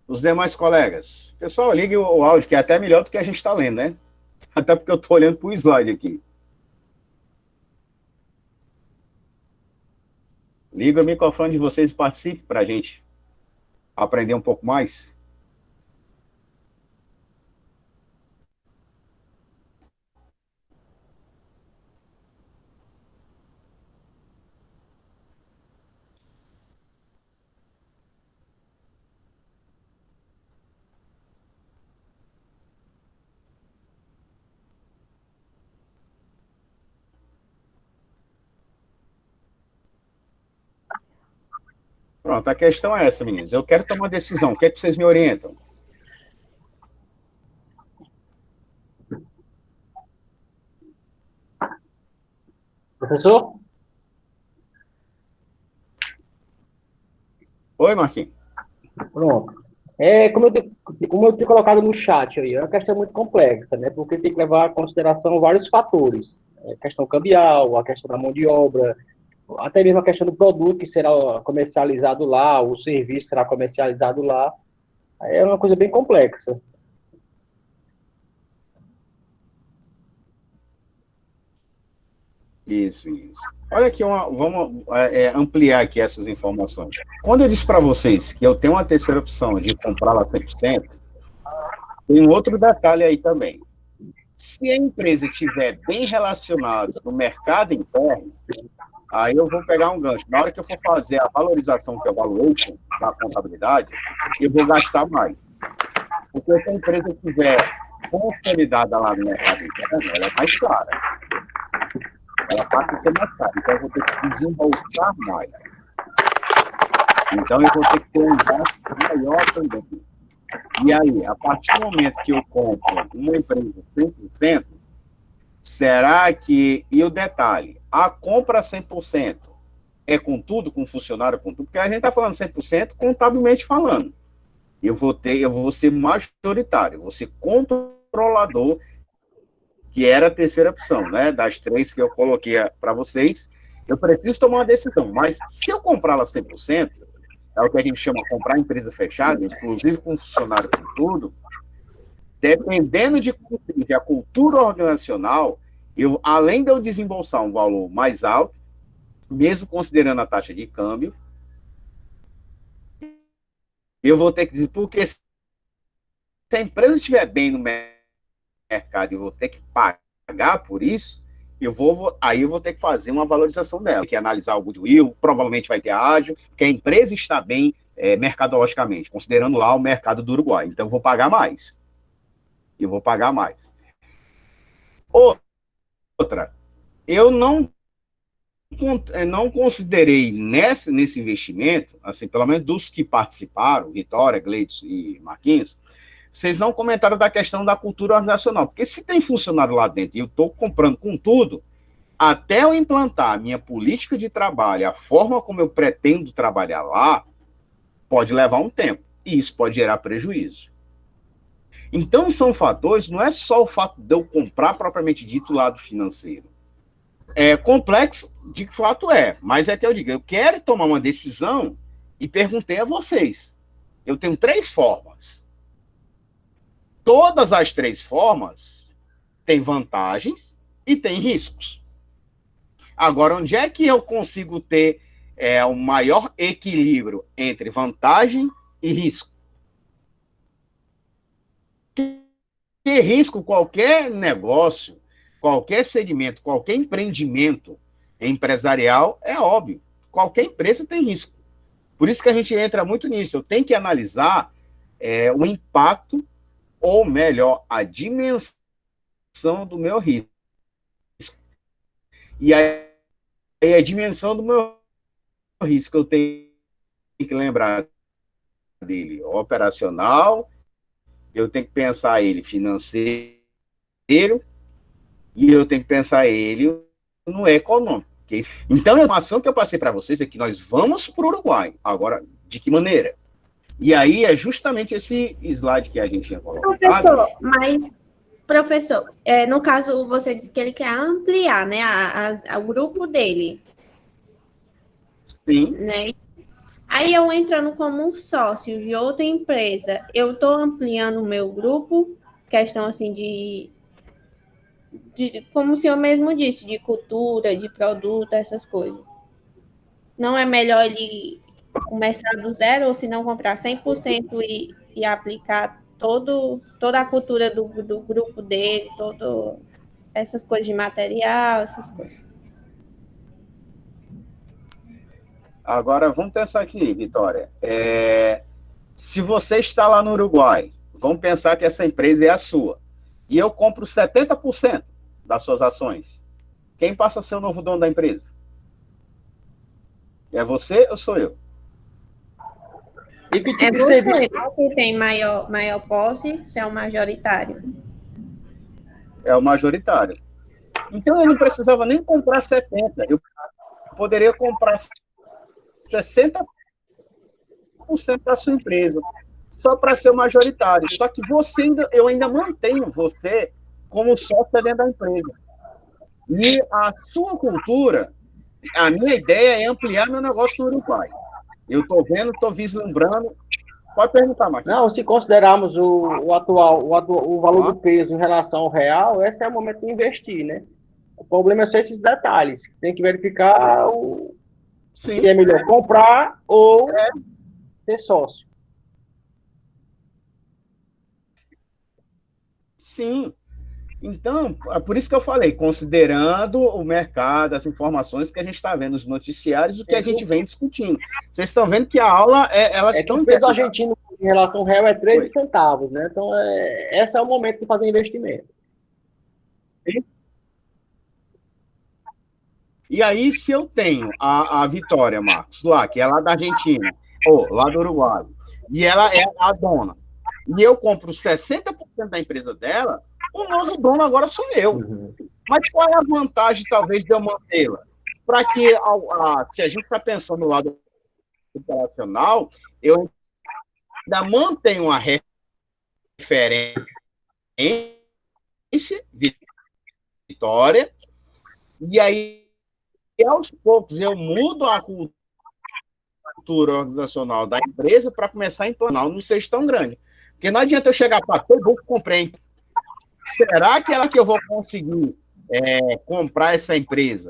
Os demais colegas. Pessoal, ligue o áudio, que é até melhor do que a gente está lendo, né? Até porque eu estou olhando para o slide aqui. Liga o microfone de vocês e participe para a gente aprender um pouco mais. Pronto, a questão é essa, meninos. Eu quero tomar uma decisão. O que é que vocês me orientam? Professor? Oi, Marquinhos. Pronto. Como eu tinha colocado no chat aí, é uma questão muito complexa, né? Porque tem que levar em consideração vários fatores. A questão cambial, a questão da mão de obra, até mesmo a questão do produto que será comercializado lá, o serviço será comercializado lá. É uma coisa bem complexa. Isso, isso. Olha aqui, vamos ampliar aqui essas informações. Quando eu disse para vocês que eu tenho uma terceira opção de comprar lá 100%, tem um outro detalhe aí também. Se a empresa estiver bem relacionada no mercado interno, aí eu vou pegar um gancho. Na hora que eu for fazer a valorização, que é o valuation da contabilidade, eu vou gastar mais. Porque se a empresa estiver consolidada lá no mercado interno, ela é mais cara. Ela passa a ser mais cara. Então, eu vou ter que desembolsar mais. Então, eu vou ter que ter um gasto maior também. E aí, a partir do momento que eu compro uma empresa 100%, será que... E o detalhe, a compra 100% é com tudo, com funcionário, com tudo? Porque a gente está falando 100% contabilmente falando. Eu vou ser majoritário, vou ser controlador, que era a terceira opção, né? Das três que eu coloquei para vocês, eu preciso tomar uma decisão. Mas se eu comprá-la 100%, é o que a gente chama de comprar empresa fechada, inclusive com funcionário com tudo, dependendo de como seja a cultura organizacional, além de eu desembolsar um valor mais alto, mesmo considerando a taxa de câmbio, eu vou ter que dizer, porque se a empresa estiver bem no mercado e eu vou ter que pagar por isso, aí eu vou ter que fazer uma valorização dela, tem que analisar o goodwill, provavelmente vai ter ágio, porque a empresa está bem mercadologicamente, considerando lá o mercado do Uruguai. Então, eu vou pagar mais. Outra, eu não considerei nesse investimento, assim, pelo menos dos que participaram, Vitória, Gleidson e Marquinhos, vocês não comentaram da questão da cultura organizacional, porque se tem funcionário lá dentro e eu estou comprando com tudo, até eu implantar a minha política de trabalho, a forma como eu pretendo trabalhar lá, pode levar um tempo, e isso pode gerar prejuízo. Então, são fatores, não é só o fato de eu comprar propriamente dito o lado financeiro. É complexo, de fato mas é que eu digo, eu quero tomar uma decisão e perguntei a vocês. Eu tenho 3 formas. Todas as 3 formas têm vantagens e têm riscos. Agora, onde é que eu consigo ter um maior equilíbrio entre vantagem e risco? Ter risco, qualquer negócio, qualquer segmento, qualquer empreendimento empresarial, é óbvio. Qualquer empresa tem risco. Por isso que a gente entra muito nisso. Eu tenho que analisar o impacto, ou melhor, a dimensão do meu risco. E aí, a dimensão do meu risco, eu tenho que lembrar dele operacional, eu tenho que pensar ele financeiro, e eu tenho que pensar ele no econômico. Então, a informação que eu passei para vocês é que nós vamos para o Uruguai. Agora, de que maneira? E aí é justamente esse slide que a gente tinha colocado. Professor, no caso, você disse que ele quer ampliar, né, o grupo dele. Sim. Né? Aí eu entrando como um sócio de outra empresa, eu estou ampliando o meu grupo, questão assim de, como o senhor mesmo disse, de cultura, de produto, essas coisas. Não é melhor ele começar do zero, ou se não comprar 100% e aplicar toda a cultura do grupo dele, essas coisas de material, essas coisas. Agora, vamos pensar aqui, Vitória. Se você está lá no Uruguai, vamos pensar que essa empresa é a sua, e eu compro 70% das suas ações. Quem passa a ser o novo dono da empresa? É você ou sou eu? E que tipo de serviço? Quem tem maior posse, se é o majoritário. É o majoritário. Então, eu não precisava nem comprar 70, eu poderia comprar 60% da sua empresa, só para ser o majoritário. Só que eu ainda mantenho você como sócio dentro da empresa. E a sua cultura, a minha ideia é ampliar meu negócio no Uruguai. Eu estou vendo, estou vislumbrando. Pode perguntar, Marquinhos. Não, se considerarmos o valor do peso em relação ao real, esse é o momento de investir, né? O problema é só esses detalhes. Tem que verificar se é melhor comprar ou ser sócio. Sim. Então, é por isso que eu falei, considerando o mercado, as informações que a gente está vendo nos noticiários, o que a gente vem discutindo. Vocês estão vendo que a aula, elas estão... O peso argentino em relação ao real é 13 centavos, né? Então, esse é o momento de fazer investimento. E aí, se eu tenho a Vitória, Marcos, lá, que é lá da Argentina, ou lá do Uruguai, e ela é a dona, e eu compro 60% da empresa dela, o novo dono agora sou eu. Uhum. Mas qual é a vantagem, talvez, de eu mantê-la? Para que, se a gente está pensando no lado operacional, eu ainda mantenho uma referência, Vitória, e aí, aos poucos, eu mudo a cultura organizacional da empresa para começar a entornar, não seja tão grande. Porque não adianta eu chegar para todo mundo que comprei. Será que eu vou conseguir comprar essa empresa?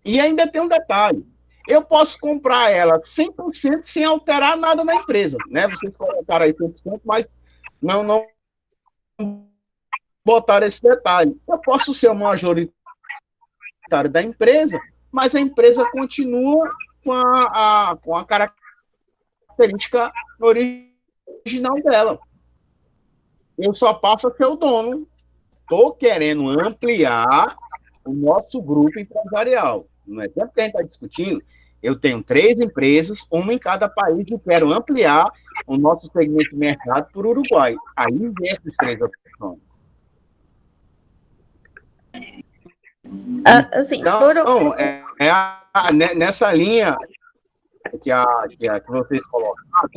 E ainda tem um detalhe. Eu posso comprar ela 100% sem alterar nada na empresa. Né? Vocês colocaram aí 100%, mas não botaram esse detalhe. Eu posso ser o majoritário da empresa, mas a empresa continua com a característica original dela. Eu só passo a ser o dono. Estou querendo ampliar o nosso grupo empresarial. Não é tempo que a gente está discutindo. Eu tenho 3 empresas, uma em cada país, e quero ampliar o nosso segmento de mercado para o Uruguai. Aí vem essas 3 opções. Assim, então, nessa linha que vocês colocaram.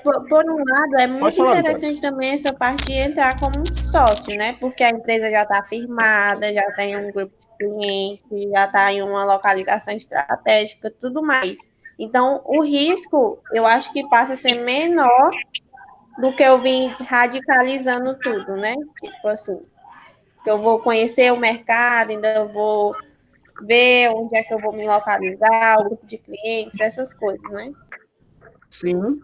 Por um lado, é muito interessante também essa parte de entrar como sócio, né? Porque a empresa já está firmada, já tem um grupo de clientes, já está em uma localização estratégica, tudo mais. Então, o risco, eu acho que passa a ser menor do que eu vim radicalizando tudo, né? Tipo assim, que eu vou conhecer o mercado, ainda vou ver onde é que eu vou me localizar, o grupo de clientes, essas coisas, né? Sim.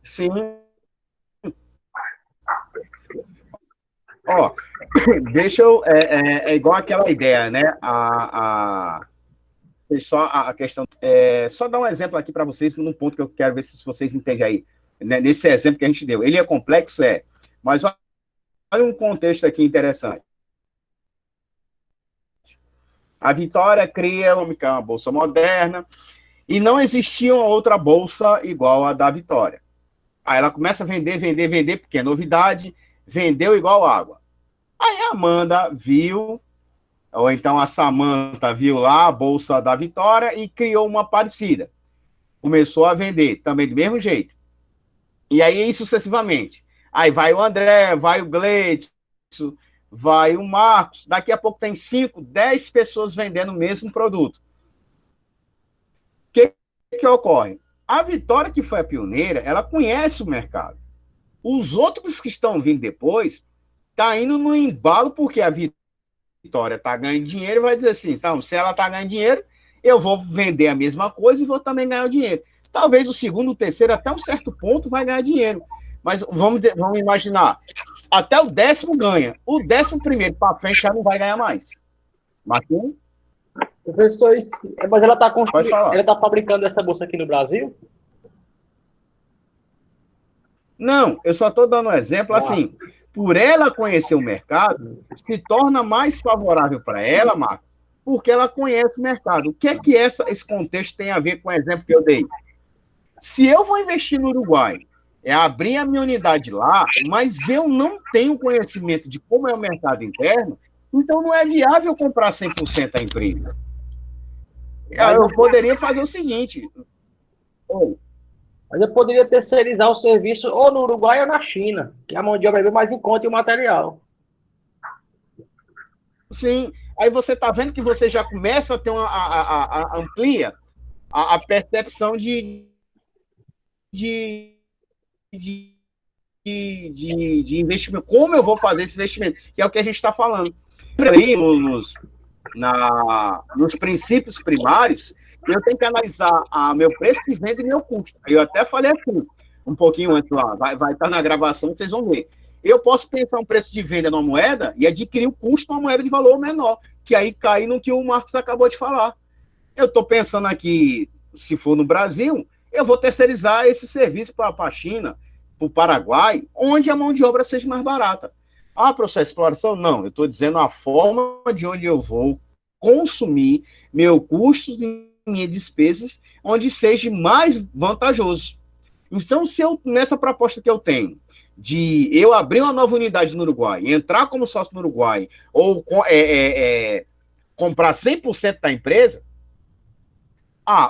Sim. Ó, deixa eu... É igual aquela ideia, né? Só a questão... só dar um exemplo aqui para vocês, num ponto que eu quero ver se vocês entendem aí. Né, nesse exemplo que a gente deu. Ele é complexo? Mas olha um contexto aqui interessante. A Vitória cria uma bolsa moderna e não existia outra bolsa igual a da Vitória. Aí ela começa a vender, porque é novidade, vendeu igual água. Aí a Amanda viu, ou então a Samanta viu lá a bolsa da Vitória e criou uma parecida. Começou a vender também do mesmo jeito. E aí, sucessivamente. Aí vai o André, vai o Gleidson, vai o Marcos. Daqui a pouco tem 5, 10 pessoas vendendo o mesmo produto. O que ocorre? A Vitória, que foi a pioneira, ela conhece o mercado. Os outros que estão vindo depois estão indo no embalo porque a Vitória está ganhando dinheiro e vai dizer assim, então, se ela está ganhando dinheiro, eu vou vender a mesma coisa e vou também ganhar o dinheiro. Talvez o segundo, o terceiro, até um certo ponto, vai ganhar dinheiro. Mas vamos imaginar, até o 10º ganha. O 11º para frente já não vai ganhar mais. Marquinhos? Professor, mas ela está fabricando essa bolsa aqui no Brasil? Não, eu só estou dando um exemplo assim. Por ela conhecer o mercado, se torna mais favorável para ela, Marcos, porque ela conhece o mercado. O que é que esse contexto tem a ver com o exemplo que eu dei? Se eu vou investir no Uruguai, é abrir a minha unidade lá, mas eu não tenho conhecimento de como é o mercado interno, então não é viável comprar 100% a empresa. Eu poderia fazer o seguinte. Mas eu poderia terceirizar o serviço ou no Uruguai ou na China, que a mão de obra é bem mais em conta e o material. Sim, aí você está vendo que você já começa a ter amplia a percepção de investimento. Como eu vou fazer esse investimento? Que é o que a gente está falando. Aí, nos princípios primários, eu tenho que analisar meu preço de venda e meu custo. Eu até falei assim, um pouquinho antes lá, vai estar na gravação, vocês vão ver. Eu posso pensar um preço de venda numa moeda e adquirir o custo numa moeda de valor menor, que aí cai no que o Marcos acabou de falar. Eu estou pensando aqui, se for no Brasil, eu vou terceirizar esse serviço para a China, para o Paraguai, onde a mão de obra seja mais barata. Processo de exploração? Não, eu estou dizendo a forma de onde eu vou consumir meu custo e minhas despesas, onde seja mais vantajoso. Então, se eu, nessa proposta que eu tenho, de eu abrir uma nova unidade no Uruguai, entrar como sócio no Uruguai, ou comprar 100% da empresa,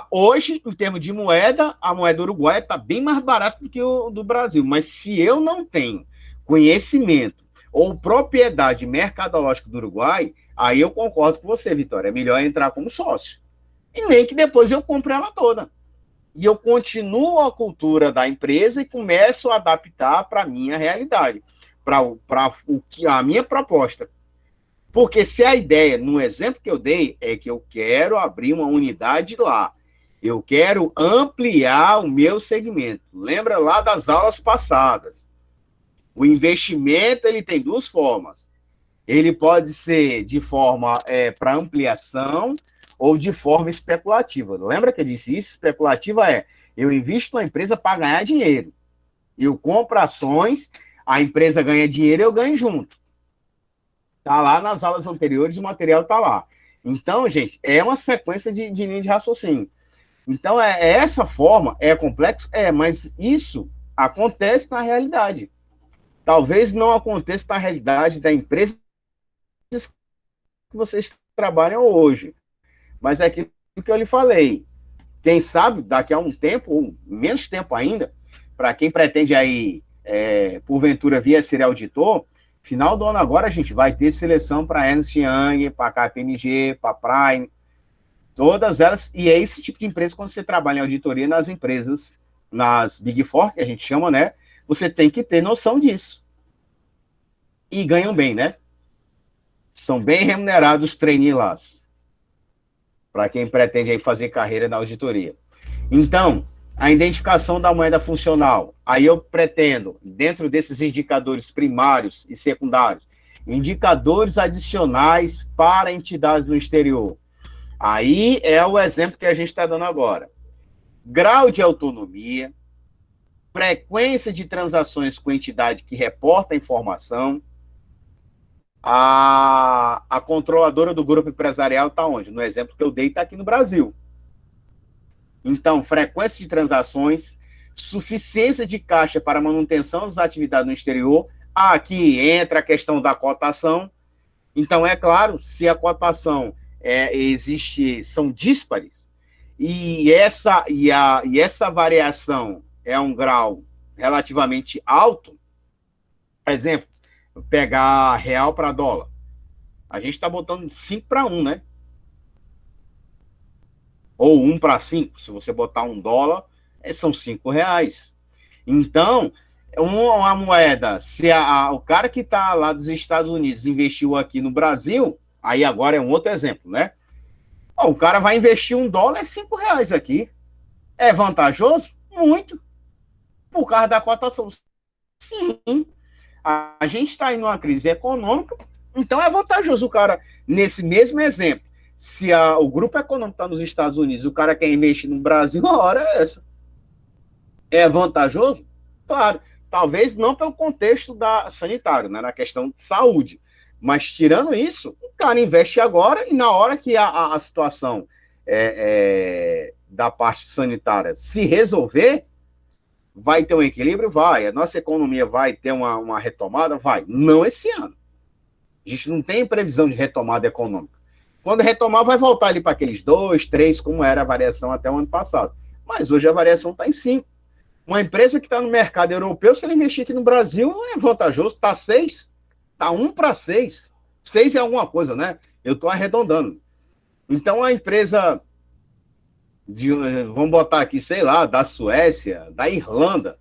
hoje, em termos de moeda, a moeda uruguaia está bem mais barata do que o do Brasil. Mas se eu não tenho conhecimento ou propriedade mercadológica do Uruguai, aí eu concordo com você, Vitória. É melhor entrar como sócio. E nem que depois eu compre ela toda. E eu continuo a cultura da empresa e começo a adaptar para a minha realidade, para a minha proposta. Porque se a ideia, no exemplo que eu dei, é que eu quero abrir uma unidade lá, eu quero ampliar o meu segmento. Lembra lá das aulas passadas. O investimento ele tem duas formas. Ele pode ser de forma para ampliação ou de forma especulativa. Lembra que eu disse isso? Especulativa eu invisto na empresa para ganhar dinheiro. Eu compro ações, a empresa ganha dinheiro e eu ganho junto. Está lá nas aulas anteriores, o material está lá. Então, gente, é uma sequência de linha de raciocínio. Então, essa forma, é complexo? Mas isso acontece na realidade. Talvez não aconteça na realidade da empresa que vocês trabalham hoje. Mas é aquilo que eu lhe falei. Quem sabe, daqui a um tempo, ou menos tempo ainda, para quem pretende aí, porventura, vir ser auditor, final do ano agora a gente vai ter seleção para Ernst Young, para KPMG, para Prime, todas elas, e é esse tipo de empresa quando você trabalha em auditoria nas empresas, nas Big Four, que a gente chama, né? Você tem que ter noção disso. E ganham bem, né? São bem remunerados os trainees lá, para quem pretende aí fazer carreira na auditoria. Então, a identificação da moeda funcional. Aí eu pretendo, dentro desses indicadores primários e secundários, indicadores adicionais para entidades do exterior. Aí é o exemplo que a gente está dando agora. Grau de autonomia, frequência de transações com entidade que reporta a informação. A controladora do grupo empresarial está onde? No exemplo que eu dei, está aqui no Brasil. Então, frequência de transações, suficiência de caixa para manutenção das atividades no exterior. Aqui entra a questão da cotação. Então, é claro, se a cotação são díspares, e essa variação é um grau relativamente alto, por exemplo, pegar real para dólar. A gente está botando 5 para 1, né? Ou 1 para 5. Se você botar $1, são R$5. Então, uma moeda, se o cara que está lá dos Estados Unidos investiu aqui no Brasil, aí agora é um outro exemplo, né? O cara vai investir $1, é R$5 aqui. É vantajoso? Muito. Por causa da cotação. Sim. A gente está em uma crise econômica, então é vantajoso o cara, nesse mesmo exemplo, se o grupo econômico está nos Estados Unidos, o cara quer investir no Brasil, a hora é essa. É vantajoso? Claro. Talvez não pelo contexto sanitário, né, na questão de saúde, Mas, tirando isso, o cara investe agora e na hora que a situação da parte sanitária se resolver, vai ter um equilíbrio? Vai. A nossa economia vai ter uma retomada? Vai. Não esse ano. A gente não tem previsão de retomada econômica. Quando retomar, vai voltar ali para aqueles 2, 3, como era a variação até o ano passado. Mas hoje a variação está em 5. Uma empresa que está no mercado europeu, se ele investir aqui no Brasil, não é vantajoso. Está 6. Está 1 para 6. 6 é alguma coisa, né? Eu estou arredondando. Então, a empresa, vamos botar aqui, sei lá, da Suécia, da Irlanda,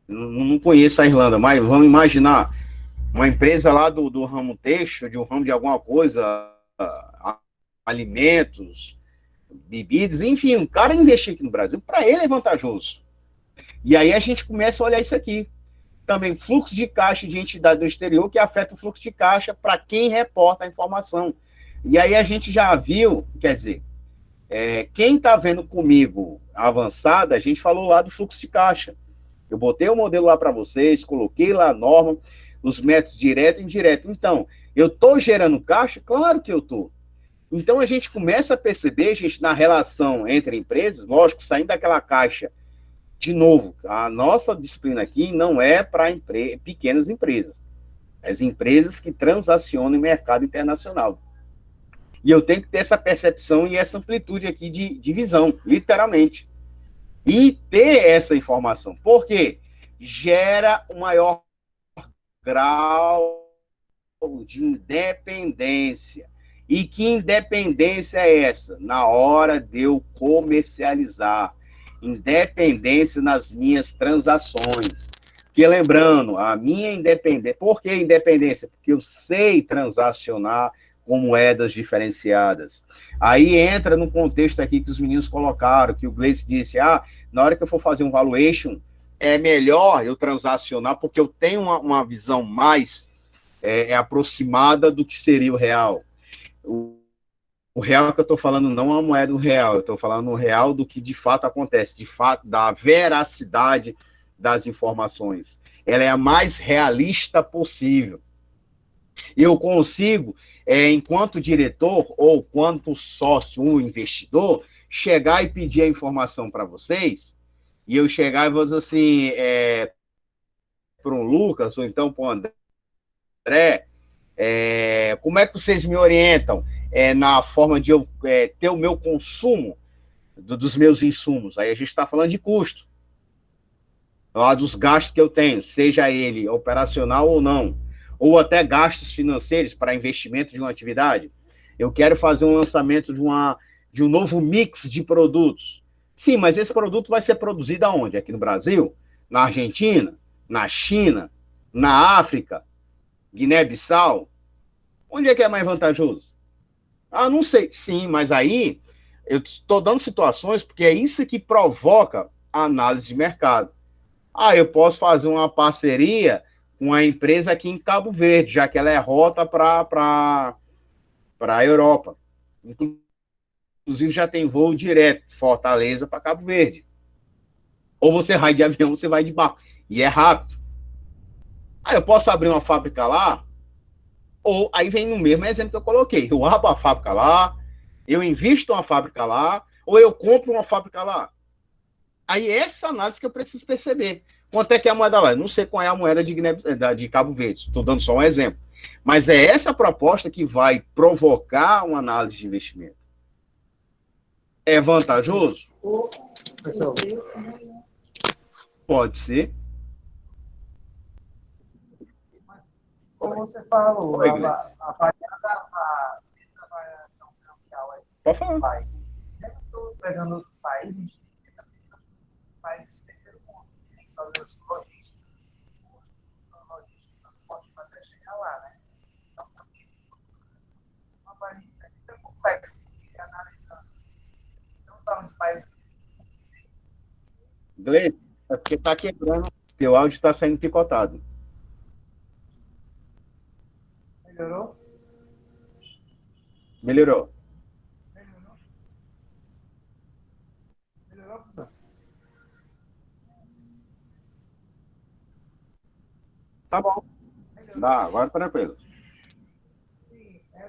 não conheço a Irlanda, mas vamos imaginar, uma empresa lá do ramo têxtil, de um ramo de alguma coisa, alimentos, bebidas, enfim, um cara investir aqui no Brasil, para ele é vantajoso. E aí a gente começa a olhar isso aqui. Também fluxo de caixa de entidade do exterior que afeta o fluxo de caixa para quem reporta a informação. E aí a gente já viu, quer dizer, quem está vendo comigo avançada, a gente falou lá do fluxo de caixa. Eu botei o modelo lá para vocês, coloquei lá a norma, os métodos direto e indireto. Então, eu estou gerando caixa? Claro que eu estou. Então, a gente começa a perceber, gente, na relação entre empresas, lógico, saindo daquela caixa, de novo, a nossa disciplina aqui não é para pequenas empresas, as empresas que transacionam em mercado internacional. E eu tenho que ter essa percepção e essa amplitude aqui de visão, literalmente. E ter essa informação, porque gera um maior grau de independência. E que independência é essa? Na hora de eu comercializar. Independência nas minhas transações. Porque, lembrando, a minha independência... Por que independência? Porque eu sei transacionar com moedas diferenciadas. Aí entra no contexto aqui que os meninos colocaram, que o Gleice disse, na hora que eu for fazer um valuation, é melhor eu transacionar, porque eu tenho uma visão mais aproximada do que seria o real. O real que eu estou falando não é a moeda do real, eu estou falando o real do que de fato acontece, de fato, da veracidade das informações. Ela é a mais realista possível. Eu consigo, enquanto diretor ou quanto sócio, um investidor, chegar e pedir a informação para vocês, e eu chegar e vou dizer assim, para o Lucas, ou então para o André, como é que vocês me orientam na forma de eu ter o meu consumo dos meus insumos? Aí a gente está falando de custo, lá dos gastos que eu tenho, seja ele operacional ou não, ou até gastos financeiros para investimento de uma atividade. Eu quero fazer um lançamento de um novo mix de produtos. Sim, mas esse produto vai ser produzido aonde? Aqui no Brasil? Na Argentina? Na China? Na África? Guiné-Bissau? Onde é que é mais vantajoso? Não sei. Sim, mas aí eu estou dando situações porque é isso que provoca a análise de mercado. Eu posso fazer uma parceria com a empresa aqui em Cabo Verde, já que ela é rota para a Europa. Inclusive já tem voo direto, Fortaleza para Cabo Verde. Ou você vai de avião, você vai de barco. E é rápido. Eu posso abrir uma fábrica lá, ou aí vem no mesmo exemplo que eu coloquei. Eu abro a fábrica lá, eu invisto uma fábrica lá, ou eu compro uma fábrica lá. Aí essa análise que eu preciso perceber. Quanto é que é a moeda lá? Eu não sei qual é a moeda de Cabo Verde, estou dando só um exemplo. Mas é essa proposta que vai provocar uma análise de investimento. É vantajoso? Pode ser. Como você falou, Oi, a variação cambial aí. Pode falar. Vai. Eu estou pegando outros países, países do terceiro mundo, tem que fazer as logísticas, transporte para até chegar lá, né? Então, também, uma variação é complexa, porque analisando. Então, está um país. Gleice, é porque está quebrando, teu áudio está saindo picotado. Melhorou? Melhorou. Melhorou, professor? Tá bom. Dá, agora tranquilo.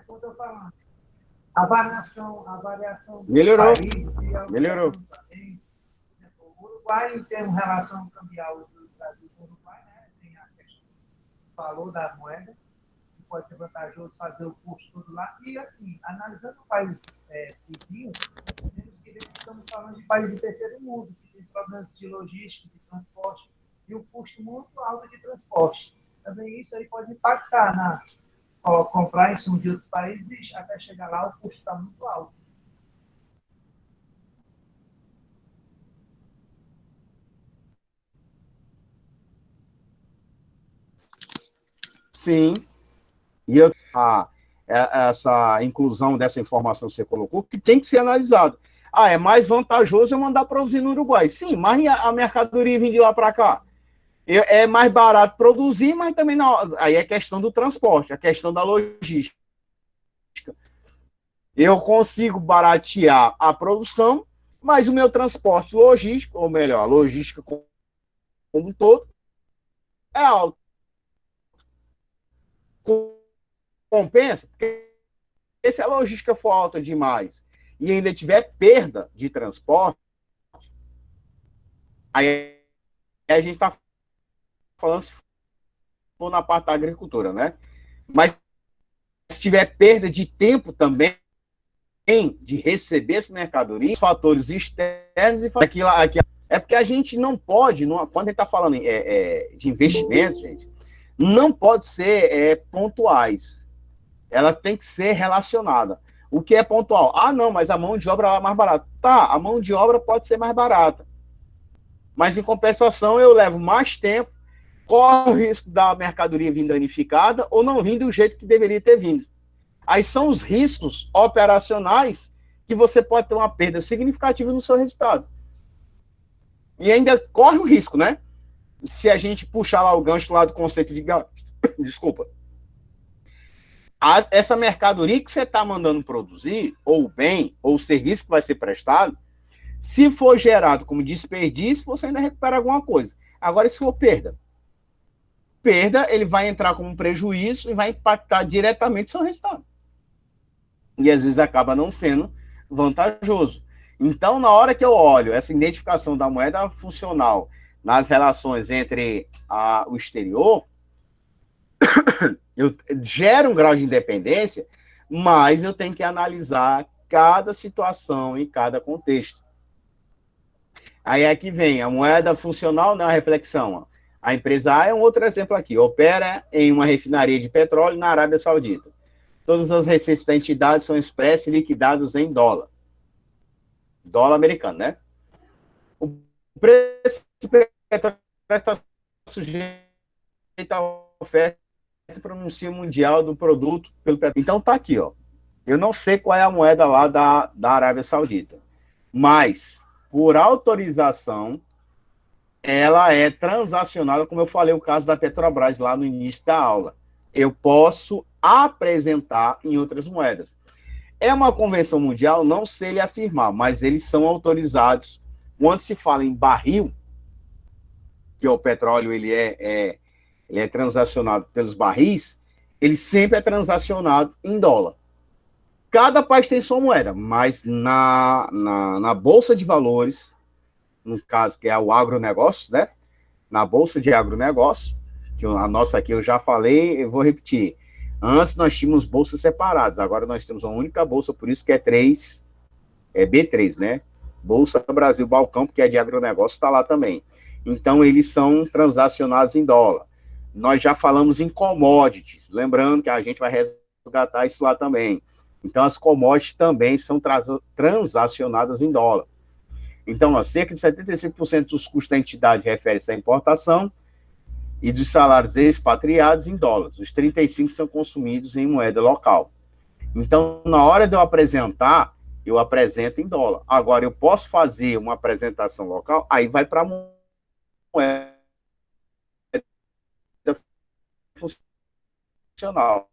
como eu estou falando, a variação dos Melhorou. países, Melhorou. Também. O Uruguai tem uma relação cambial do Brasil com o Uruguai, né? Tem a questão do valor da moeda, que pode ser vantajoso fazer o custo todo lá. E, assim, analisando o país vizinho, temos que ver que estamos falando de países de terceiro mundo, que tem problemas de logística, de transporte, e um custo muito alto de transporte. Também isso aí pode impactar na comprar insumos de outros países, até chegar lá o custo está muito alto. Sim. E essa inclusão dessa informação que você colocou, que tem que ser analisado. É mais vantajoso eu mandar produzir no Uruguai. Sim, mas a mercadoria vir de lá para cá? É mais barato produzir, mas também não. Aí é questão do transporte, a questão da logística. Eu consigo baratear a produção, mas o meu transporte logístico, ou melhor, a logística como um todo, é alto. Compensa? Porque se a logística for alta demais e ainda tiver perda de transporte, aí a gente está falando se for na parte da agricultura, né? Mas se tiver perda de tempo também, de receber essa mercadoria, fatores externos e aqui. É porque a gente não pode, quando a gente está falando de investimentos, gente, não pode ser pontuais. Ela tem que ser relacionada. O que é pontual? Não, mas a mão de obra é mais barata. Tá, a mão de obra pode ser mais barata. Mas, em compensação, eu levo mais tempo, corre o risco da mercadoria vir danificada ou não vir do jeito que deveria ter vindo. Aí são os riscos operacionais que você pode ter uma perda significativa no seu resultado. E ainda corre o risco, né? Se a gente puxar lá o gancho lá do conceito de gasto, desculpa. Essa mercadoria que você está mandando produzir, ou o bem, ou o serviço que vai ser prestado, se for gerado como desperdício, você ainda recupera alguma coisa. Agora, se for perda, ele vai entrar como um prejuízo e vai impactar diretamente o seu resultado. E às vezes acaba não sendo vantajoso. Então, na hora que eu olho essa identificação da moeda funcional nas relações entre o exterior, eu gero um grau de independência, mas eu tenho que analisar cada situação em cada contexto. Aí aqui vem a moeda funcional na reflexão. A empresa A é um outro exemplo aqui. Opera em uma refinaria de petróleo na Arábia Saudita. Todas as receitas da entidade são expressas e liquidadas em dólar. Dólar americano, né? O preço do petróleo está sujeito à oferta e pronúncia mundial do produto pelo petróleo. Então tá aqui, ó. Eu não sei qual é a moeda lá da Arábia Saudita, mas por autorização ela é transacionada, como eu falei o caso da Petrobras lá no início da aula. Eu posso apresentar em outras moedas. É uma convenção mundial, não sei lhe afirmar, mas eles são autorizados. Quando se fala em barril, que o petróleo ele é transacionado pelos barris, ele sempre é transacionado em dólar. Cada país tem sua moeda, mas na Bolsa de Valores, no caso que é o agronegócio, né? Na Bolsa de Agronegócio, que a nossa aqui eu já falei, eu vou repetir. Antes nós tínhamos bolsas separadas, agora nós temos uma única bolsa, por isso que é B3, né? Bolsa Brasil Balcão, porque é de agronegócio, está lá também. Então, eles são transacionados em dólar. Nós já falamos em commodities, lembrando que a gente vai resgatar isso lá também. Então, as commodities também são transacionadas em dólar. Então, cerca de 75% dos custos da entidade refere-se à importação e dos salários expatriados em dólares. Os 35% são consumidos em moeda local. Então, na hora de eu apresentar, eu apresento em dólar. Agora, eu posso fazer uma apresentação local, aí vai para a moeda funcional.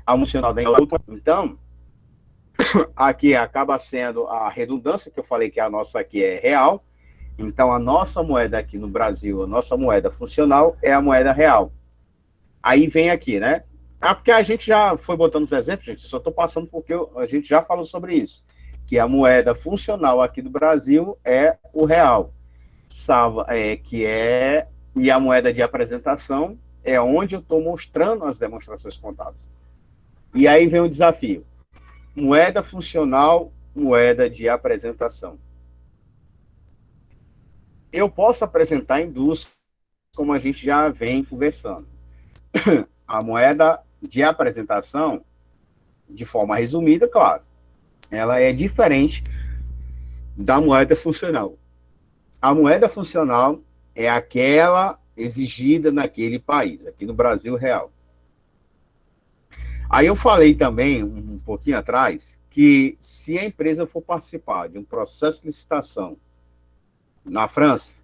A funcional da então, aqui acaba sendo a redundância, que eu falei que a nossa aqui é real. Então, a nossa moeda aqui no Brasil, a nossa moeda funcional é a moeda real. Aí vem aqui, né? Ah, porque a gente já foi botando os exemplos, gente, só estou passando porque a gente já falou sobre isso, que a moeda funcional aqui do Brasil é o real, e a moeda de apresentação é onde eu estou mostrando as demonstrações contábeis. E aí vem o desafio. Moeda funcional, moeda de apresentação. Eu posso apresentar em duas, como a gente já vem conversando. A moeda de apresentação, de forma resumida, claro, ela é diferente da moeda funcional. A moeda funcional é aquela exigida naquele país, aqui no Brasil real. Aí eu falei também, um pouquinho atrás, que se a empresa for participar de um processo de licitação na França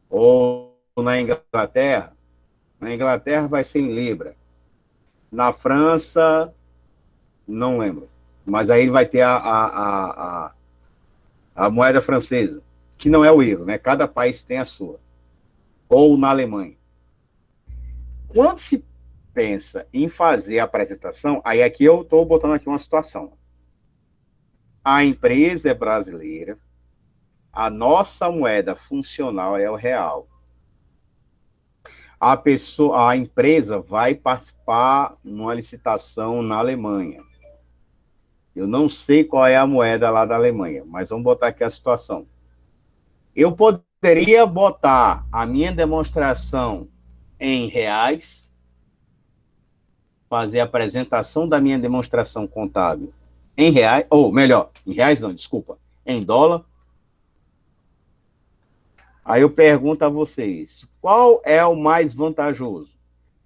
ou na Inglaterra vai ser em Libra. Na França, não lembro. Mas aí ele vai ter a moeda francesa, que não é o euro, né? Cada país tem a sua. Ou na Alemanha. Quando se pensa em fazer a apresentação, aí aqui eu estou botando aqui uma situação. A empresa é brasileira, a nossa moeda funcional é o real. A empresa vai participar numa licitação na Alemanha. Eu não sei qual é a moeda lá da Alemanha, mas vamos botar aqui a situação. Eu poderia botar a minha demonstração em reais, fazer a apresentação da minha demonstração contábil em reais, ou melhor, em reais não, desculpa, em dólar. Aí eu pergunto a vocês, qual é o mais vantajoso?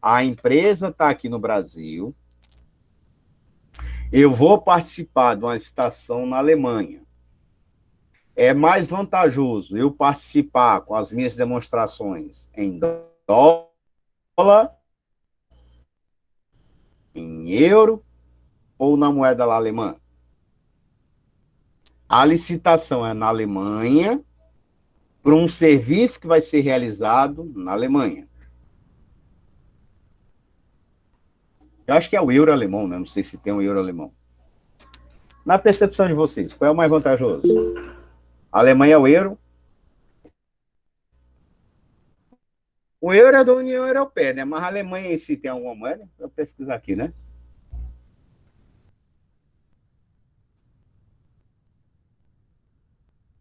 A empresa está aqui no Brasil, eu vou participar de uma licitação na Alemanha. É mais vantajoso eu participar com as minhas demonstrações em dólar, em euro ou na moeda lá alemã? A licitação é na Alemanha, para um serviço que vai ser realizado na Alemanha. Eu acho que é o euro alemão, né? Não sei se tem um euro alemão. Na percepção de vocês, qual é o mais vantajoso? A Alemanha é o euro? O euro é da União Europeia, né? Mas a Alemanha em si tem alguma moeda? Vou pesquisar aqui, né?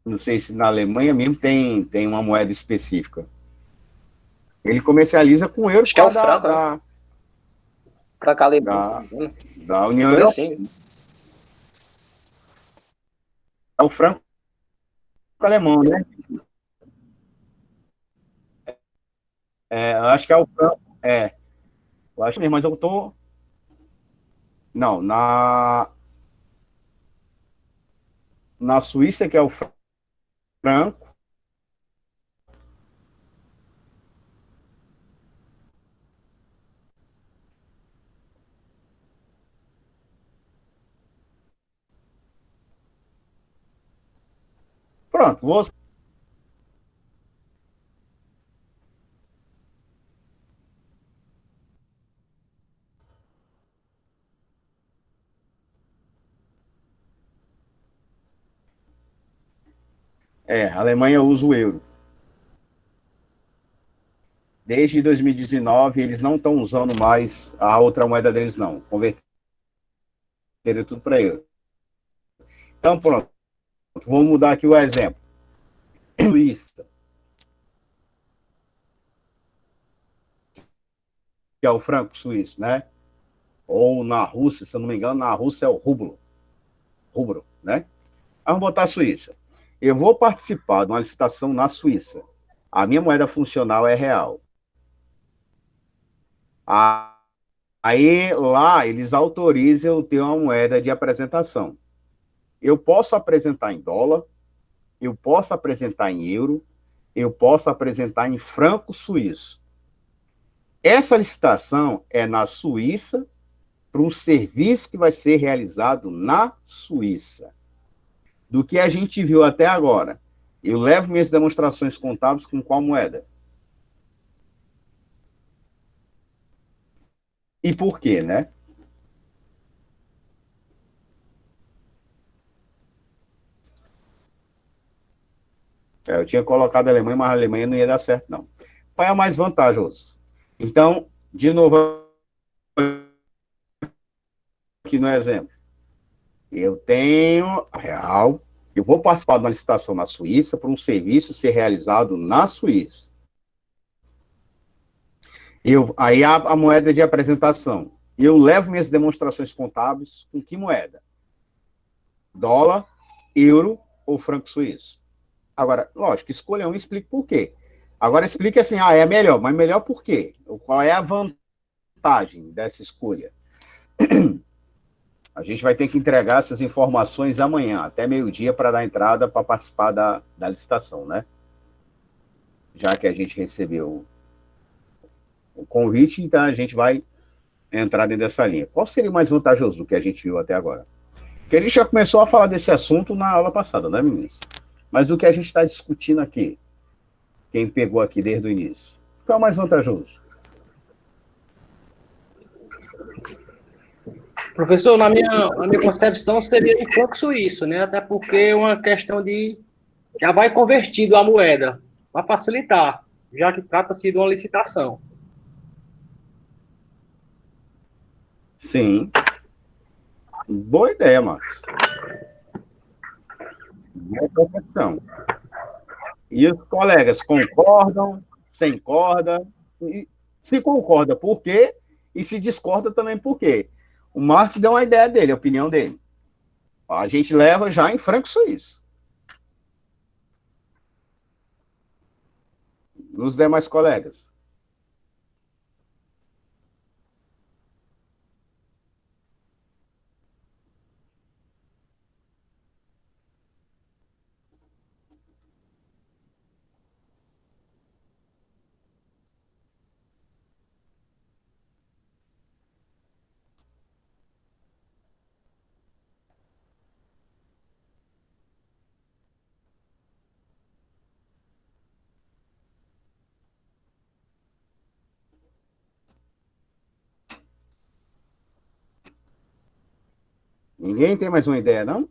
Não sei se na Alemanha mesmo tem uma moeda específica. Ele comercializa com euros. Acho que é o franco, né? Franco alemão. Da União Foi Europeia. assim. É o franco alemão, né? Eu acho que é o franco. Eu acho mesmo, mas eu tô. Não, na Suíça, que é o franco. Pronto, vou. A Alemanha usa o euro. Desde 2019, eles não estão usando mais a outra moeda deles, não. Converteram tudo para euro. Então, pronto. Vou mudar aqui o exemplo. Suíça, que é o franco suíço, né? Ou na Rússia, se eu não me engano, na Rússia é o rublo. Rubro, né? Vamos botar a Suíça. Eu vou participar de uma licitação na Suíça. A minha moeda funcional é real. Aí lá eles autorizam eu ter uma moeda de apresentação. Eu posso apresentar em dólar, eu posso apresentar em euro, eu posso apresentar em franco suíço. Essa licitação é na Suíça para um serviço que vai ser realizado na Suíça. Do que a gente viu até agora, eu levo minhas demonstrações contábeis com qual moeda? E por quê, né? Eu tinha colocado a Alemanha, mas a Alemanha não ia dar certo, não. Qual é o mais vantajoso? Então, de novo, aqui no exemplo. Eu tenho a real, eu vou participar de uma licitação na Suíça para um serviço ser realizado na Suíça. Aí a moeda de apresentação. Eu levo minhas demonstrações contábeis com que moeda? Dólar, euro ou franco suíço? Agora, lógico, escolha um e explique por quê. Agora explique assim, é melhor, mas melhor por quê? Qual é a vantagem dessa escolha? A gente vai ter que entregar essas informações amanhã, até meio-dia, para dar entrada para participar da licitação, né? Já que a gente recebeu o convite, então a gente vai entrar dentro dessa linha. Qual seria o mais vantajoso do que a gente viu até agora? Porque a gente já começou a falar desse assunto na aula passada, né, meninos? Mas do que a gente está discutindo aqui, quem pegou aqui desde o início, qual é o mais vantajoso? Professor, na minha concepção seria de franco suíço, né? Até porque é uma questão de já vai convertido a moeda para facilitar, já que trata-se de uma licitação. Sim. Boa ideia, Marcos. Boa concepção. E os colegas concordam, sem corda, e se concorda, por quê? E se discorda também, por quê? O Marcos deu uma ideia dele, a opinião dele. A gente leva já em franco suíço. Os demais colegas. Ninguém tem mais uma ideia, não?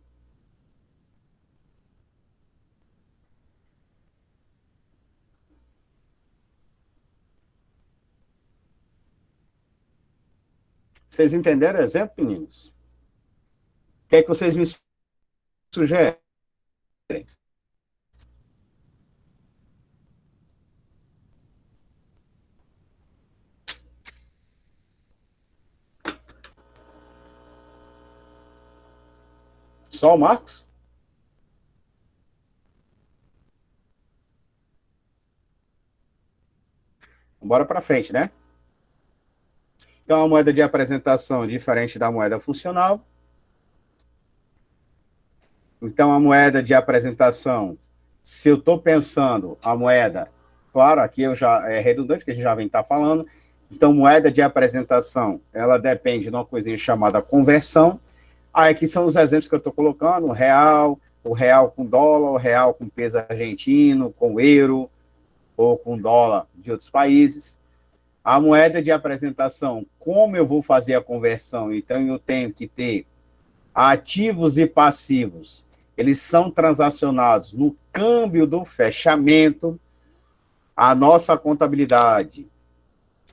Vocês entenderam o exemplo, meninos? O que é que vocês me sugerem? Só o Marcos? Bora para frente, né? Então, a moeda de apresentação diferente da moeda funcional. Então, a moeda de apresentação, se eu estou pensando a moeda, claro, aqui eu já é redundante, que a gente já vem estar falando. Então, moeda de apresentação, ela depende de uma coisinha chamada conversão. Aí aqui são os exemplos que eu estou colocando: o real com dólar, o real com peso argentino, com euro, ou com dólar de outros países. A moeda de apresentação, como eu vou fazer a conversão? Então, eu tenho que ter ativos e passivos. Eles são transacionados no câmbio do fechamento. A nossa contabilidade,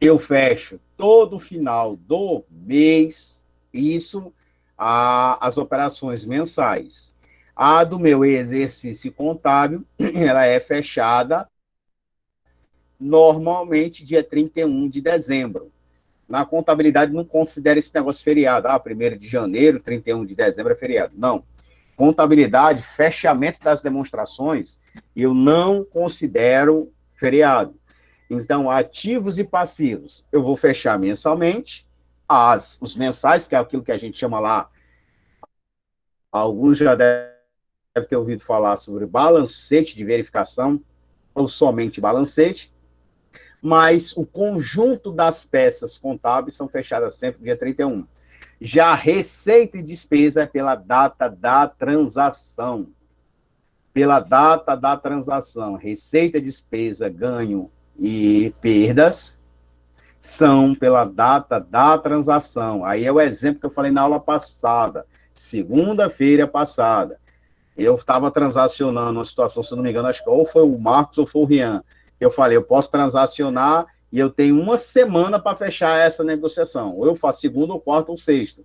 eu fecho todo final do mês, isso, as operações mensais. A do meu exercício contábil, ela é fechada normalmente dia 31 de dezembro. Na contabilidade não considera esse negócio feriado. 1º de janeiro, 31 de dezembro é feriado. Não. Contabilidade, fechamento das demonstrações, eu não considero feriado. Então, ativos e passivos, eu vou fechar mensalmente. Os mensais, que é aquilo que a gente chama lá, alguns já devem ter ouvido falar sobre balancete de verificação, ou somente balancete, mas o conjunto das peças contábeis são fechadas sempre no dia 31. Já receita e despesa é pela data da transação. Pela data da transação, receita, despesa, ganho e perdas são pela data da transação. Aí é o exemplo que eu falei na aula passada, segunda-feira passada. Eu estava transacionando uma situação, se eu não me engano, acho que ou foi o Marcos ou foi o Rian. Eu falei, eu posso transacionar e eu tenho uma semana para fechar essa negociação. Ou eu faço segunda, ou quarta, ou sexta.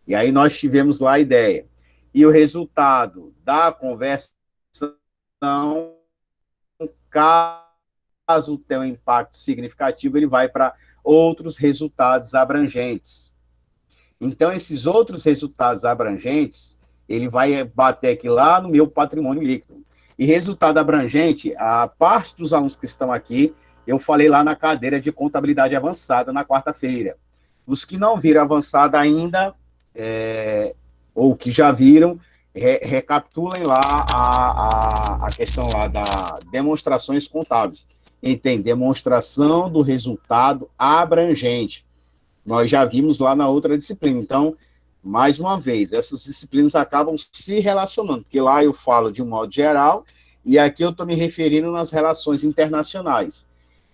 E aí nós tivemos lá a ideia. E o resultado da conversação, caso tenha um impacto significativo, ele vai para outros resultados abrangentes. Então, esses outros resultados abrangentes, ele vai bater aqui lá no meu patrimônio líquido. E resultado abrangente, a parte dos alunos que estão aqui, eu falei lá na cadeira de contabilidade avançada na quarta-feira. Os que não viram avançada ainda, ou que já viram, recapitulem lá a questão lá da demonstrações contábeis. E tem demonstração do resultado abrangente. Nós já vimos lá na outra disciplina. Então, mais uma vez, essas disciplinas acabam se relacionando, porque lá eu falo de um modo geral, e aqui eu estou me referindo nas relações internacionais.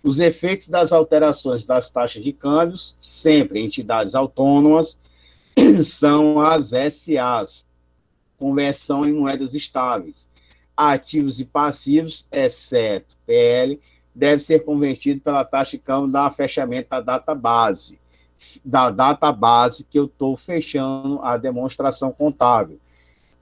Os efeitos das alterações das taxas de câmbios, sempre entidades autônomas, são as SAs, conversão em moedas estáveis. Ativos e passivos, exceto PL, deve ser convertido pela taxa de câmbio da fechamento da data base que eu estou fechando a demonstração contábil.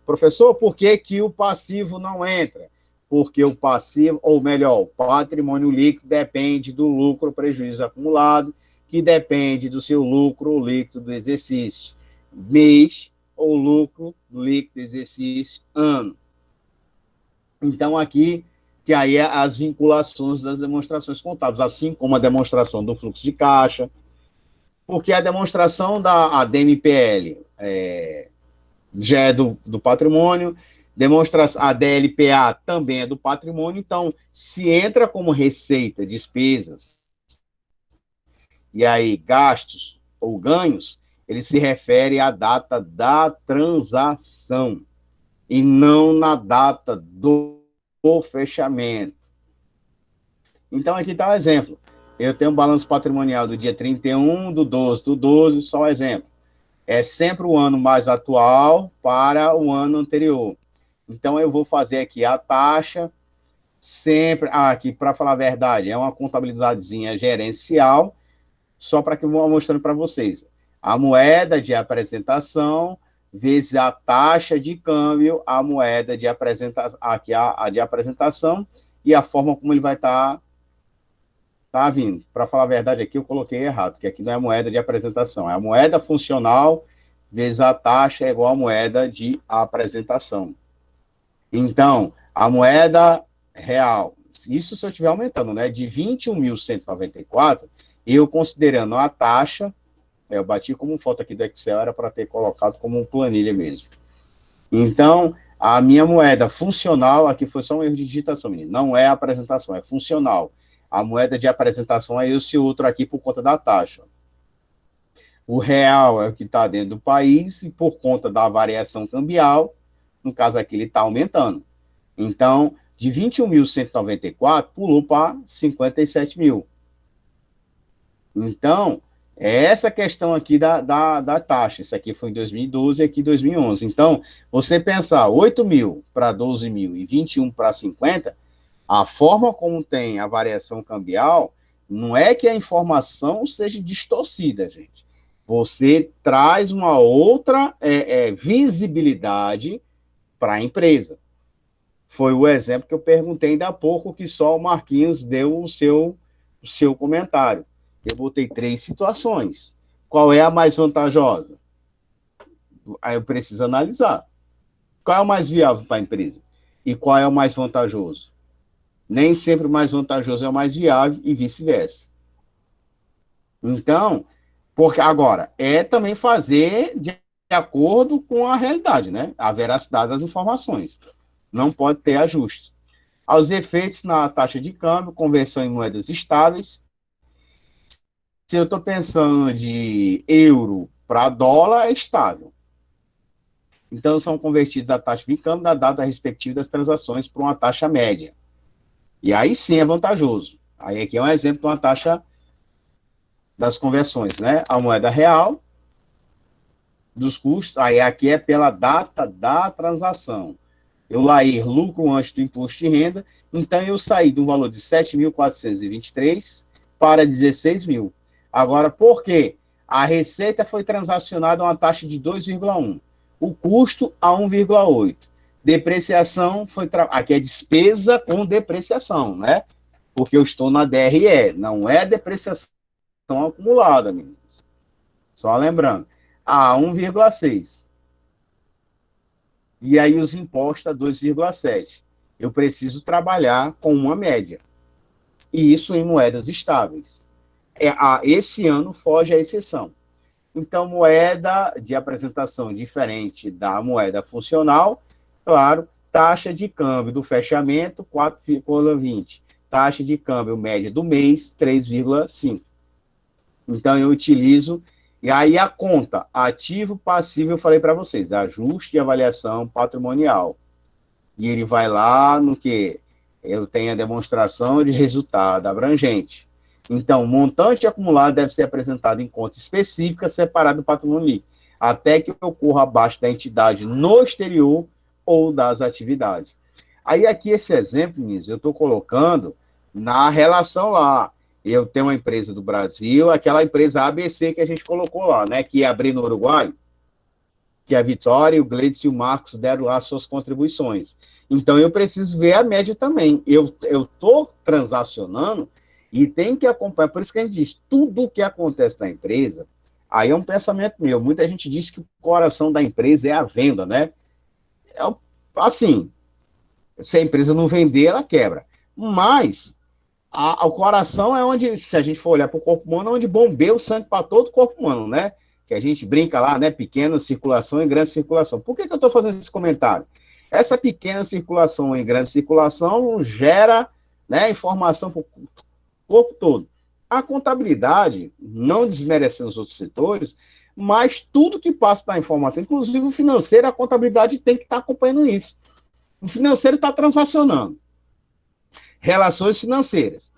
Professor, por que que o passivo não entra? Porque o passivo, ou melhor, o patrimônio líquido depende do lucro ou prejuízo acumulado, que depende do seu lucro líquido do exercício mês ou lucro líquido do exercício ano. Então, aqui, que aí é as vinculações das demonstrações contábeis, assim como a demonstração do fluxo de caixa, porque a demonstração da ADMPL já é do patrimônio, a DLPA também é do patrimônio, então, se entra como receita, despesas, e aí gastos ou ganhos, ele se refere à data da transação, e não na data do fechamento. Então, aqui está o exemplo. Eu tenho um balanço patrimonial do dia 31 do 12, só um exemplo. É sempre o ano mais atual para o ano anterior. Então, eu vou fazer aqui a taxa, sempre, aqui, para falar a verdade, é uma contabilidadezinha gerencial, só para que eu vou mostrando para vocês. A moeda de apresentação, vezes a taxa de câmbio, a moeda de apresentação, aqui a de apresentação, e a forma como ele vai estar vindo. Para falar a verdade aqui, eu coloquei errado, que aqui não é moeda de apresentação, é a moeda funcional vezes a taxa é igual a moeda de apresentação. Então, a moeda real, isso se eu estiver aumentando, né, de 21.194, eu considerando a taxa, eu bati como foto aqui do Excel, era para ter colocado como um planilha mesmo. Então, a minha moeda funcional, aqui foi só um erro de digitação, menino, não é apresentação, é funcional. A moeda de apresentação é esse outro aqui por conta da taxa. O real é o que está dentro do país e por conta da variação cambial, no caso aqui ele está aumentando. Então, de 21.194 pulou para 57 mil. Então, é essa questão aqui da taxa. Isso aqui foi em 2012 e aqui em 2011. Então, você pensar 8 mil para 12 mil e 21 para 50, a forma como tem a variação cambial, não é que a informação seja distorcida, gente. Você traz uma outra visibilidade para a empresa. Foi o exemplo que eu perguntei ainda há pouco, que só o Marquinhos deu o seu comentário. Eu botei 3 situações. Qual é a mais vantajosa? Aí eu preciso analisar. Qual é o mais viável para a empresa? E qual é o mais vantajoso? Nem sempre o mais vantajoso é o mais viável e vice-versa. Então, porque agora, também fazer de acordo com a realidade, né? A veracidade das informações. Não pode ter ajustes. Aos efeitos na taxa de câmbio, conversão em moedas estáveis. Se eu estou pensando de euro para dólar, é estável. Então, são convertidos da taxa de câmbio da data respectiva das transações para uma taxa média. E aí sim é vantajoso. Aí aqui é um exemplo de uma taxa das conversões, né? A moeda real, dos custos, aí aqui é pela data da transação. Eu lair lucro antes do imposto de renda, então eu saí do valor de 7.423 para 16 mil. Agora, por quê? A receita foi transacionada a uma taxa de 2,1. O custo a 1,8. Depreciação foi... Aqui é despesa com depreciação, né? Porque eu estou na DRE, não é depreciação acumulada, meninos. Só lembrando. A 1,6. E aí os impostos a 2,7. Eu preciso trabalhar com uma média. E isso em moedas estáveis. Esse ano foge à exceção. Então, moeda de apresentação diferente da moeda funcional, claro, taxa de câmbio do fechamento, 4,20. Taxa de câmbio média do mês, 3,5. Então, eu utilizo... E aí a conta, ativo, passivo, eu falei para vocês, ajuste e avaliação patrimonial. E ele vai lá no que? Eu tenho a demonstração de resultado abrangente. Então, o montante acumulado deve ser apresentado em conta específica, separado do patrimônio líquido, até que ocorra abaixo da entidade no exterior ou das atividades. Aí aqui esse exemplo, Nise, eu estou colocando na relação lá. Eu tenho uma empresa do Brasil, aquela empresa ABC que a gente colocou lá, né? Que ia abrir no Uruguai, que a Vitória, o Gleides e o Marcos deram lá suas contribuições. Então, eu preciso ver a média também. Eu estou transacionando e tem que acompanhar. Por isso que a gente diz, tudo o que acontece na empresa, aí é um pensamento meu. Muita gente diz que o coração da empresa é a venda, né? Assim, se a empresa não vender, ela quebra. Mas... o coração é onde, se a gente for olhar para o corpo humano, é onde bombeia o sangue para todo o corpo humano, né? Que a gente brinca lá, né? Pequena circulação e grande circulação. Por que eu estou fazendo esse comentário? Essa pequena circulação e grande circulação gera, né, informação para o corpo todo. A contabilidade, não desmerecendo os outros setores, mas tudo que passa da informação, inclusive o financeiro, a contabilidade tem que estar acompanhando isso. O financeiro está transacionando. Relações financeiras.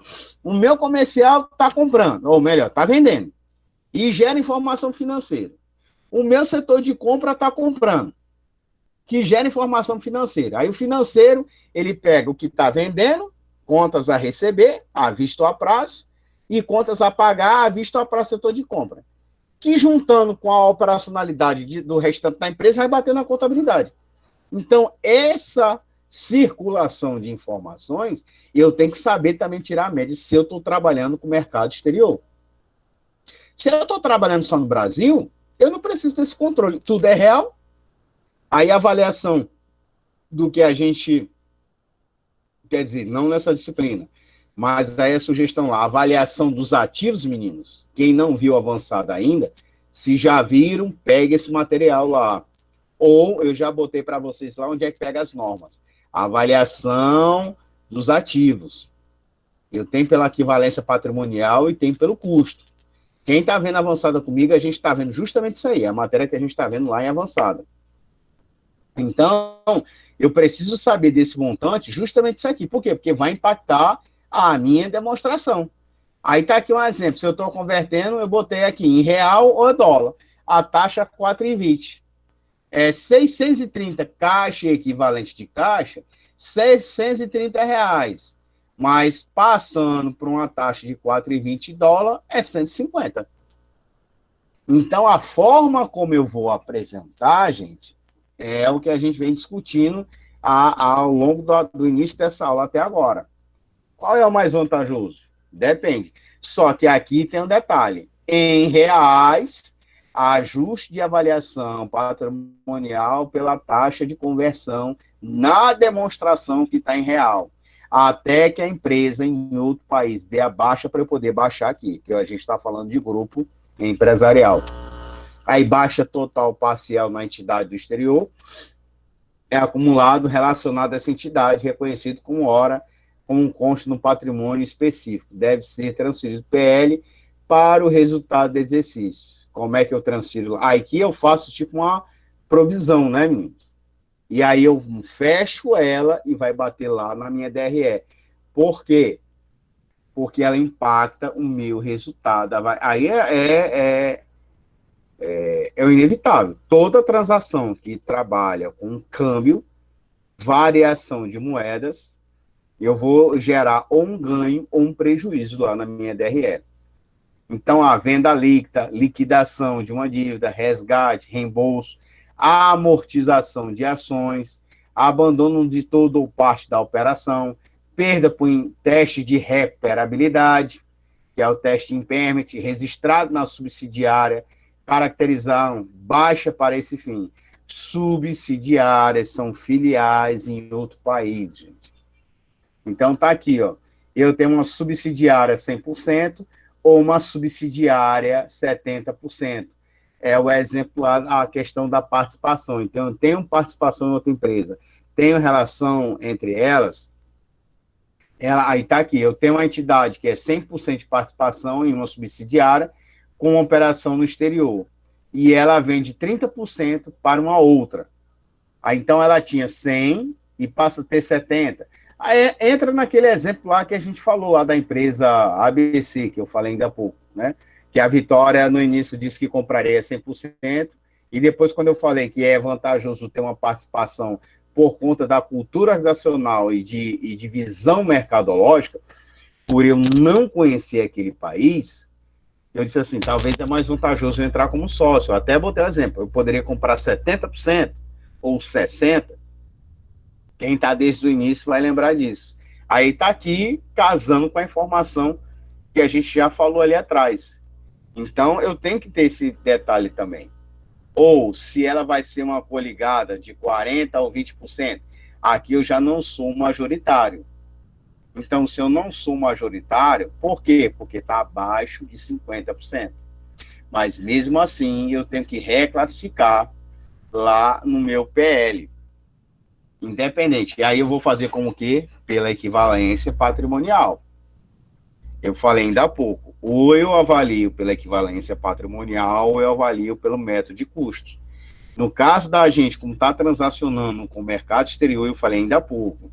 O meu comercial está comprando, ou melhor, está vendendo, e gera informação financeira. O meu setor de compra está comprando, que gera informação financeira. Aí o financeiro, ele pega o que está vendendo, contas a receber, à vista ou a prazo, e contas a pagar, à vista ou a prazo, setor de compra. Que juntando com a operacionalidade do restante da empresa, vai bater na contabilidade. Então, essa circulação de informações, eu tenho que saber também tirar a média se eu estou trabalhando com o mercado exterior. Se eu estou trabalhando só no Brasil, eu não preciso desse controle. Tudo é real. Aí a avaliação do que a gente... Quer dizer, não nessa disciplina, mas aí a sugestão lá, avaliação dos ativos, meninos. Quem não viu avançado ainda, se já viram, pegue esse material lá. Ou eu já botei para vocês lá onde é que pega as normas. Avaliação dos ativos. Eu tenho pela equivalência patrimonial e tenho pelo custo. Quem está vendo avançada comigo, a gente está vendo justamente isso aí, a matéria que a gente está vendo lá em avançada. Então, eu preciso saber desse montante justamente isso aqui. Por quê? Porque vai impactar a minha demonstração. Aí está aqui um exemplo. Se eu estou convertendo, eu botei aqui em real ou dólar. A taxa 4,20. 630 caixa equivalente de caixa, R$630. Mas passando por uma taxa de 4,20 dólares, é 150. Então, a forma como eu vou apresentar, gente, é o que a gente vem discutindo ao longo do início dessa aula até agora. Qual é o mais vantajoso? Depende. Só que aqui tem um detalhe. Em reais, ajuste de avaliação patrimonial pela taxa de conversão na demonstração que está em real. Até que a empresa em outro país dê a baixa para eu poder baixar aqui, que a gente está falando de grupo empresarial. Aí baixa total parcial na entidade do exterior, é acumulado relacionado a essa entidade, reconhecido como hora, como consta no patrimônio específico. Deve ser transferido PL para o resultado do exercício. Como é que eu transfiro? Aqui eu faço tipo uma provisão, né, meninos? E aí eu fecho ela e vai bater lá na minha DRE. Por quê? porque ela impacta o meu resultado. Aí é o inevitável. Toda transação que trabalha com câmbio, variação de moedas, eu vou gerar ou um ganho ou um prejuízo lá na minha DRE. Então, a venda líquida, liquidação de uma dívida, resgate, reembolso, a amortização de ações, abandono de todo ou parte da operação, perda por teste de recuperabilidade, que é o teste impairment, registrado na subsidiária, caracterizaram baixa para esse fim. Subsidiárias são filiais em outro país, gente. Então, tá aqui, ó. Eu tenho uma subsidiária 100%, ou uma subsidiária 70%. É o exemplo lá, a questão da participação. Então, eu tenho participação em outra empresa, tenho relação entre elas, aí está aqui, eu tenho uma entidade que é 100% de participação em uma subsidiária com uma operação no exterior, e ela vende 30% para uma outra. Aí, então, ela tinha 100 e passa a ter 70%. Aí, entra naquele exemplo lá que a gente falou, lá da empresa ABC, que eu falei ainda há pouco, né? Que a Vitória, no início, disse que compraria 100%, e depois, quando eu falei que é vantajoso ter uma participação por conta da cultura organizacional e de visão mercadológica, por eu não conhecer aquele país, eu disse assim, talvez é mais vantajoso eu entrar como sócio. Eu até botei um exemplo, eu poderia comprar 70% ou 60%, quem está desde o início vai lembrar disso. Aí está aqui, casando com a informação que a gente já falou ali atrás. Então, eu tenho que ter esse detalhe também. Ou, se ela vai ser uma coligada de 40% ou 20%, aqui eu já não sou majoritário. Então, se eu não sou majoritário, por quê? Porque está abaixo de 50%. Mas, mesmo assim, eu tenho que reclassificar lá no meu PL. Independente. E aí eu vou fazer como que? Pela equivalência patrimonial. Eu falei ainda há pouco. Ou eu avalio pela equivalência patrimonial, ou eu avalio pelo método de custo. No caso da gente, como está transacionando com o mercado exterior, eu falei ainda há pouco.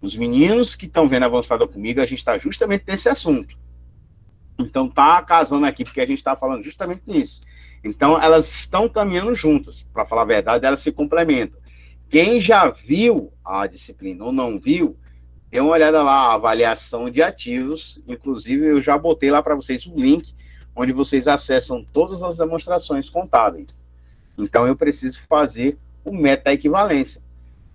Os meninos que estão vendo avançada comigo, a gente está justamente nesse assunto. Então, tá casando aqui, porque a gente está falando justamente nisso. Então, elas estão caminhando juntas. Para falar a verdade, elas se complementam. Quem já viu a disciplina ou não viu, dê uma olhada lá, a avaliação de ativos. Inclusive, eu já botei lá para vocês um link, onde vocês acessam todas as demonstrações contábeis. Então, eu preciso fazer o método da equivalência.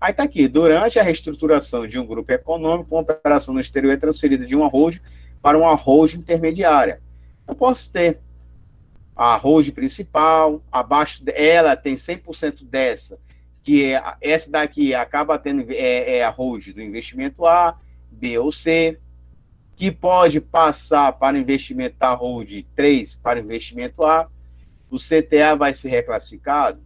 Aí está aqui, durante a reestruturação de um grupo econômico, uma operação no exterior é transferida de uma holding para uma holding intermediária. Eu posso ter a holding principal, abaixo dela tem 100% dessa, que é essa daqui acaba tendo a holding do investimento A, B ou C, que pode passar para o investimento da holding 3 para o investimento A, o CTA vai ser reclassificado.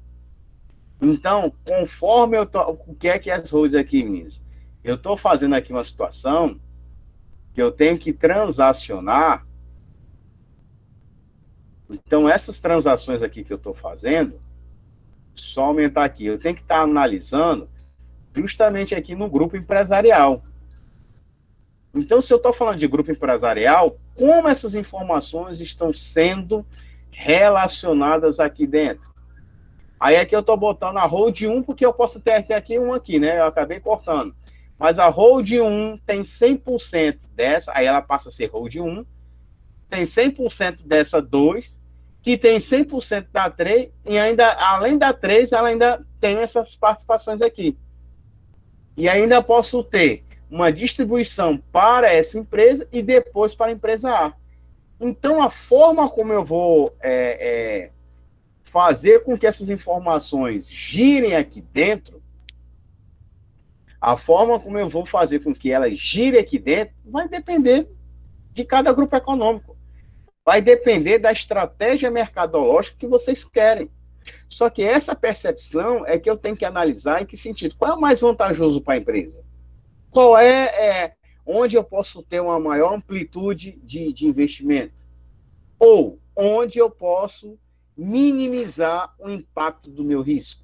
Então, conforme eu tô, o que é as holdings aqui, meninas? Eu estou fazendo aqui uma situação que eu tenho que transacionar. Então, essas transações aqui que eu estou fazendo, só aumentar aqui, eu tenho que estar analisando justamente aqui no grupo empresarial. Então, se eu estou falando de grupo empresarial, como essas informações estão sendo relacionadas aqui dentro? Aí aqui eu estou botando a hold 1, porque eu posso ter aqui um aqui, né? Eu acabei cortando. Mas a hold 1 tem 100% dessa, aí ela passa a ser hold 1, tem 100% dessa 2, que tem 100% da 3, e ainda, além da 3, ela ainda tem essas participações aqui. E ainda posso ter uma distribuição para essa empresa e depois para a empresa A. Então, a forma como eu vou fazer com que essas informações girem aqui dentro, a forma como eu vou fazer com que elas girem aqui dentro, vai depender de cada grupo econômico. Vai depender da estratégia mercadológica que vocês querem. Só que essa percepção é que eu tenho que analisar em que sentido. Qual é o mais vantajoso para a empresa? Qual onde eu posso ter uma maior amplitude de investimento? Ou onde eu posso minimizar o impacto do meu risco?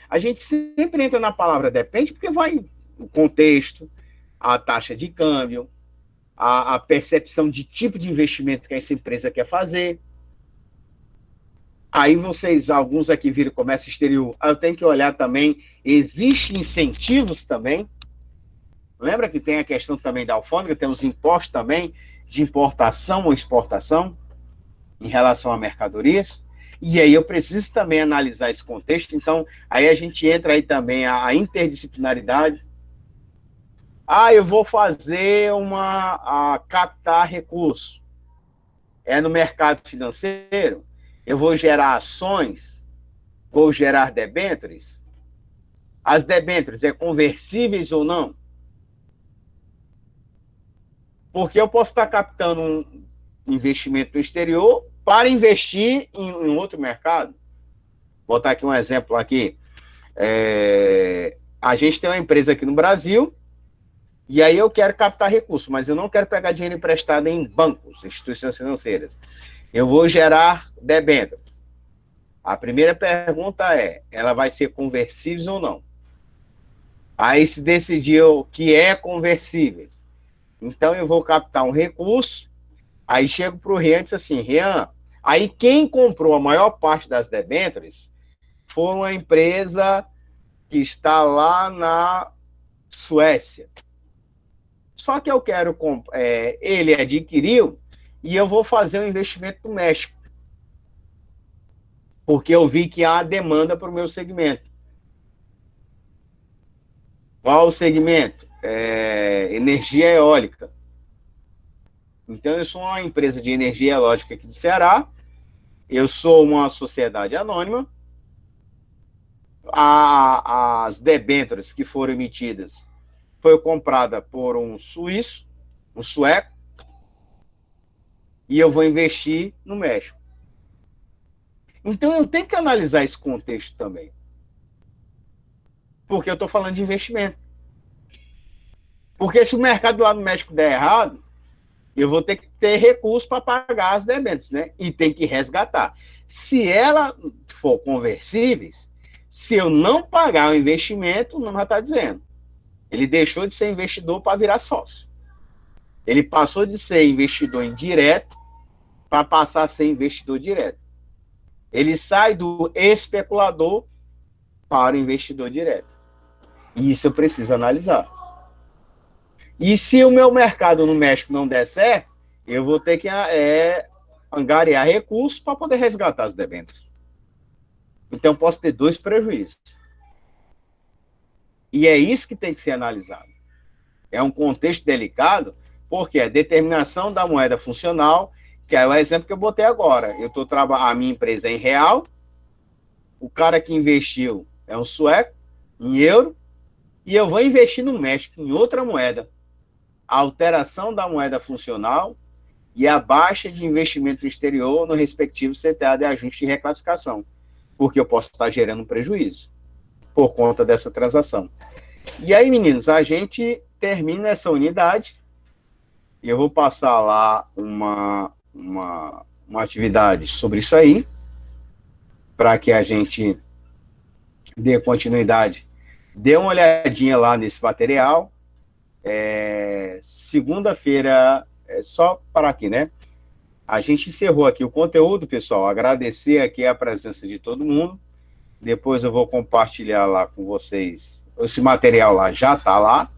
A gente sempre entra na palavra depende, porque vai o contexto, a taxa de câmbio, a percepção de tipo de investimento que essa empresa quer fazer. Aí vocês, alguns aqui viram comércio exterior, eu tenho que olhar também, existem incentivos também. Lembra que tem a questão também da alfândega, tem os impostos também, de importação ou exportação, em relação a mercadorias. E aí eu preciso também analisar esse contexto, então aí a gente entra aí também a interdisciplinaridade. Eu vou fazer captar recurso. É no mercado financeiro? Eu vou gerar ações? Vou gerar debêntures? As debêntures é conversíveis ou não? Porque eu posso estar captando um investimento no exterior para investir em outro mercado. Vou botar aqui um exemplo aqui. A gente tem uma empresa aqui no Brasil, e aí eu quero captar recursos, mas eu não quero pegar dinheiro emprestado em bancos, instituições financeiras. Eu vou gerar debêntures. A primeira pergunta é, ela vai ser conversível ou não? Aí se decidiu que é conversível, então eu vou captar um recurso, aí chego para o Rian e disse assim, Rian, aí quem comprou a maior parte das debêntures foi uma empresa que está lá na Suécia. Só que eu quero, ele adquiriu e eu vou fazer um investimento no México. Porque eu vi que há demanda para o meu segmento. Qual o segmento? Energia eólica. Então, eu sou uma empresa de energia eólica aqui do Ceará, eu sou uma sociedade anônima, as debêntures que foram emitidas foi comprada por um suíço, um sueco, e eu vou investir no México. Então, eu tenho que analisar esse contexto também. Porque eu estou falando de investimento. Porque se o mercado lá no México der errado, eu vou ter que ter recurso para pagar as debêntures, né? E tem que resgatar. Se ela for conversíveis, se eu não pagar o investimento, não vai estar dizendo. Ele deixou de ser investidor para virar sócio. Ele passou de ser investidor indireto para passar a ser investidor direto. Ele sai do especulador para o investidor direto. E isso eu preciso analisar. E se o meu mercado no México não der certo, eu vou ter que angariar recursos para poder resgatar as debêntures. Então, eu posso ter dois prejuízos. E é isso que tem que ser analisado. É um contexto delicado, porque a determinação da moeda funcional, que é o exemplo que eu botei agora. Eu estou trabalhando, a minha empresa é em real, o cara que investiu é um sueco, em euro, e eu vou investir no México, em outra moeda. A alteração da moeda funcional e a baixa de investimento exterior no respectivo CTA de ajuste e reclassificação, porque eu posso estar gerando um prejuízo por conta dessa transação. E aí, meninos, a gente termina essa unidade e eu vou passar lá uma atividade sobre isso aí, para que a gente dê continuidade. Dê uma olhadinha lá nesse material. Segunda-feira, só para aqui, né? A gente encerrou aqui o conteúdo, pessoal. Agradecer aqui a presença de todo mundo. Depois eu vou compartilhar lá com vocês. Esse material lá já está lá.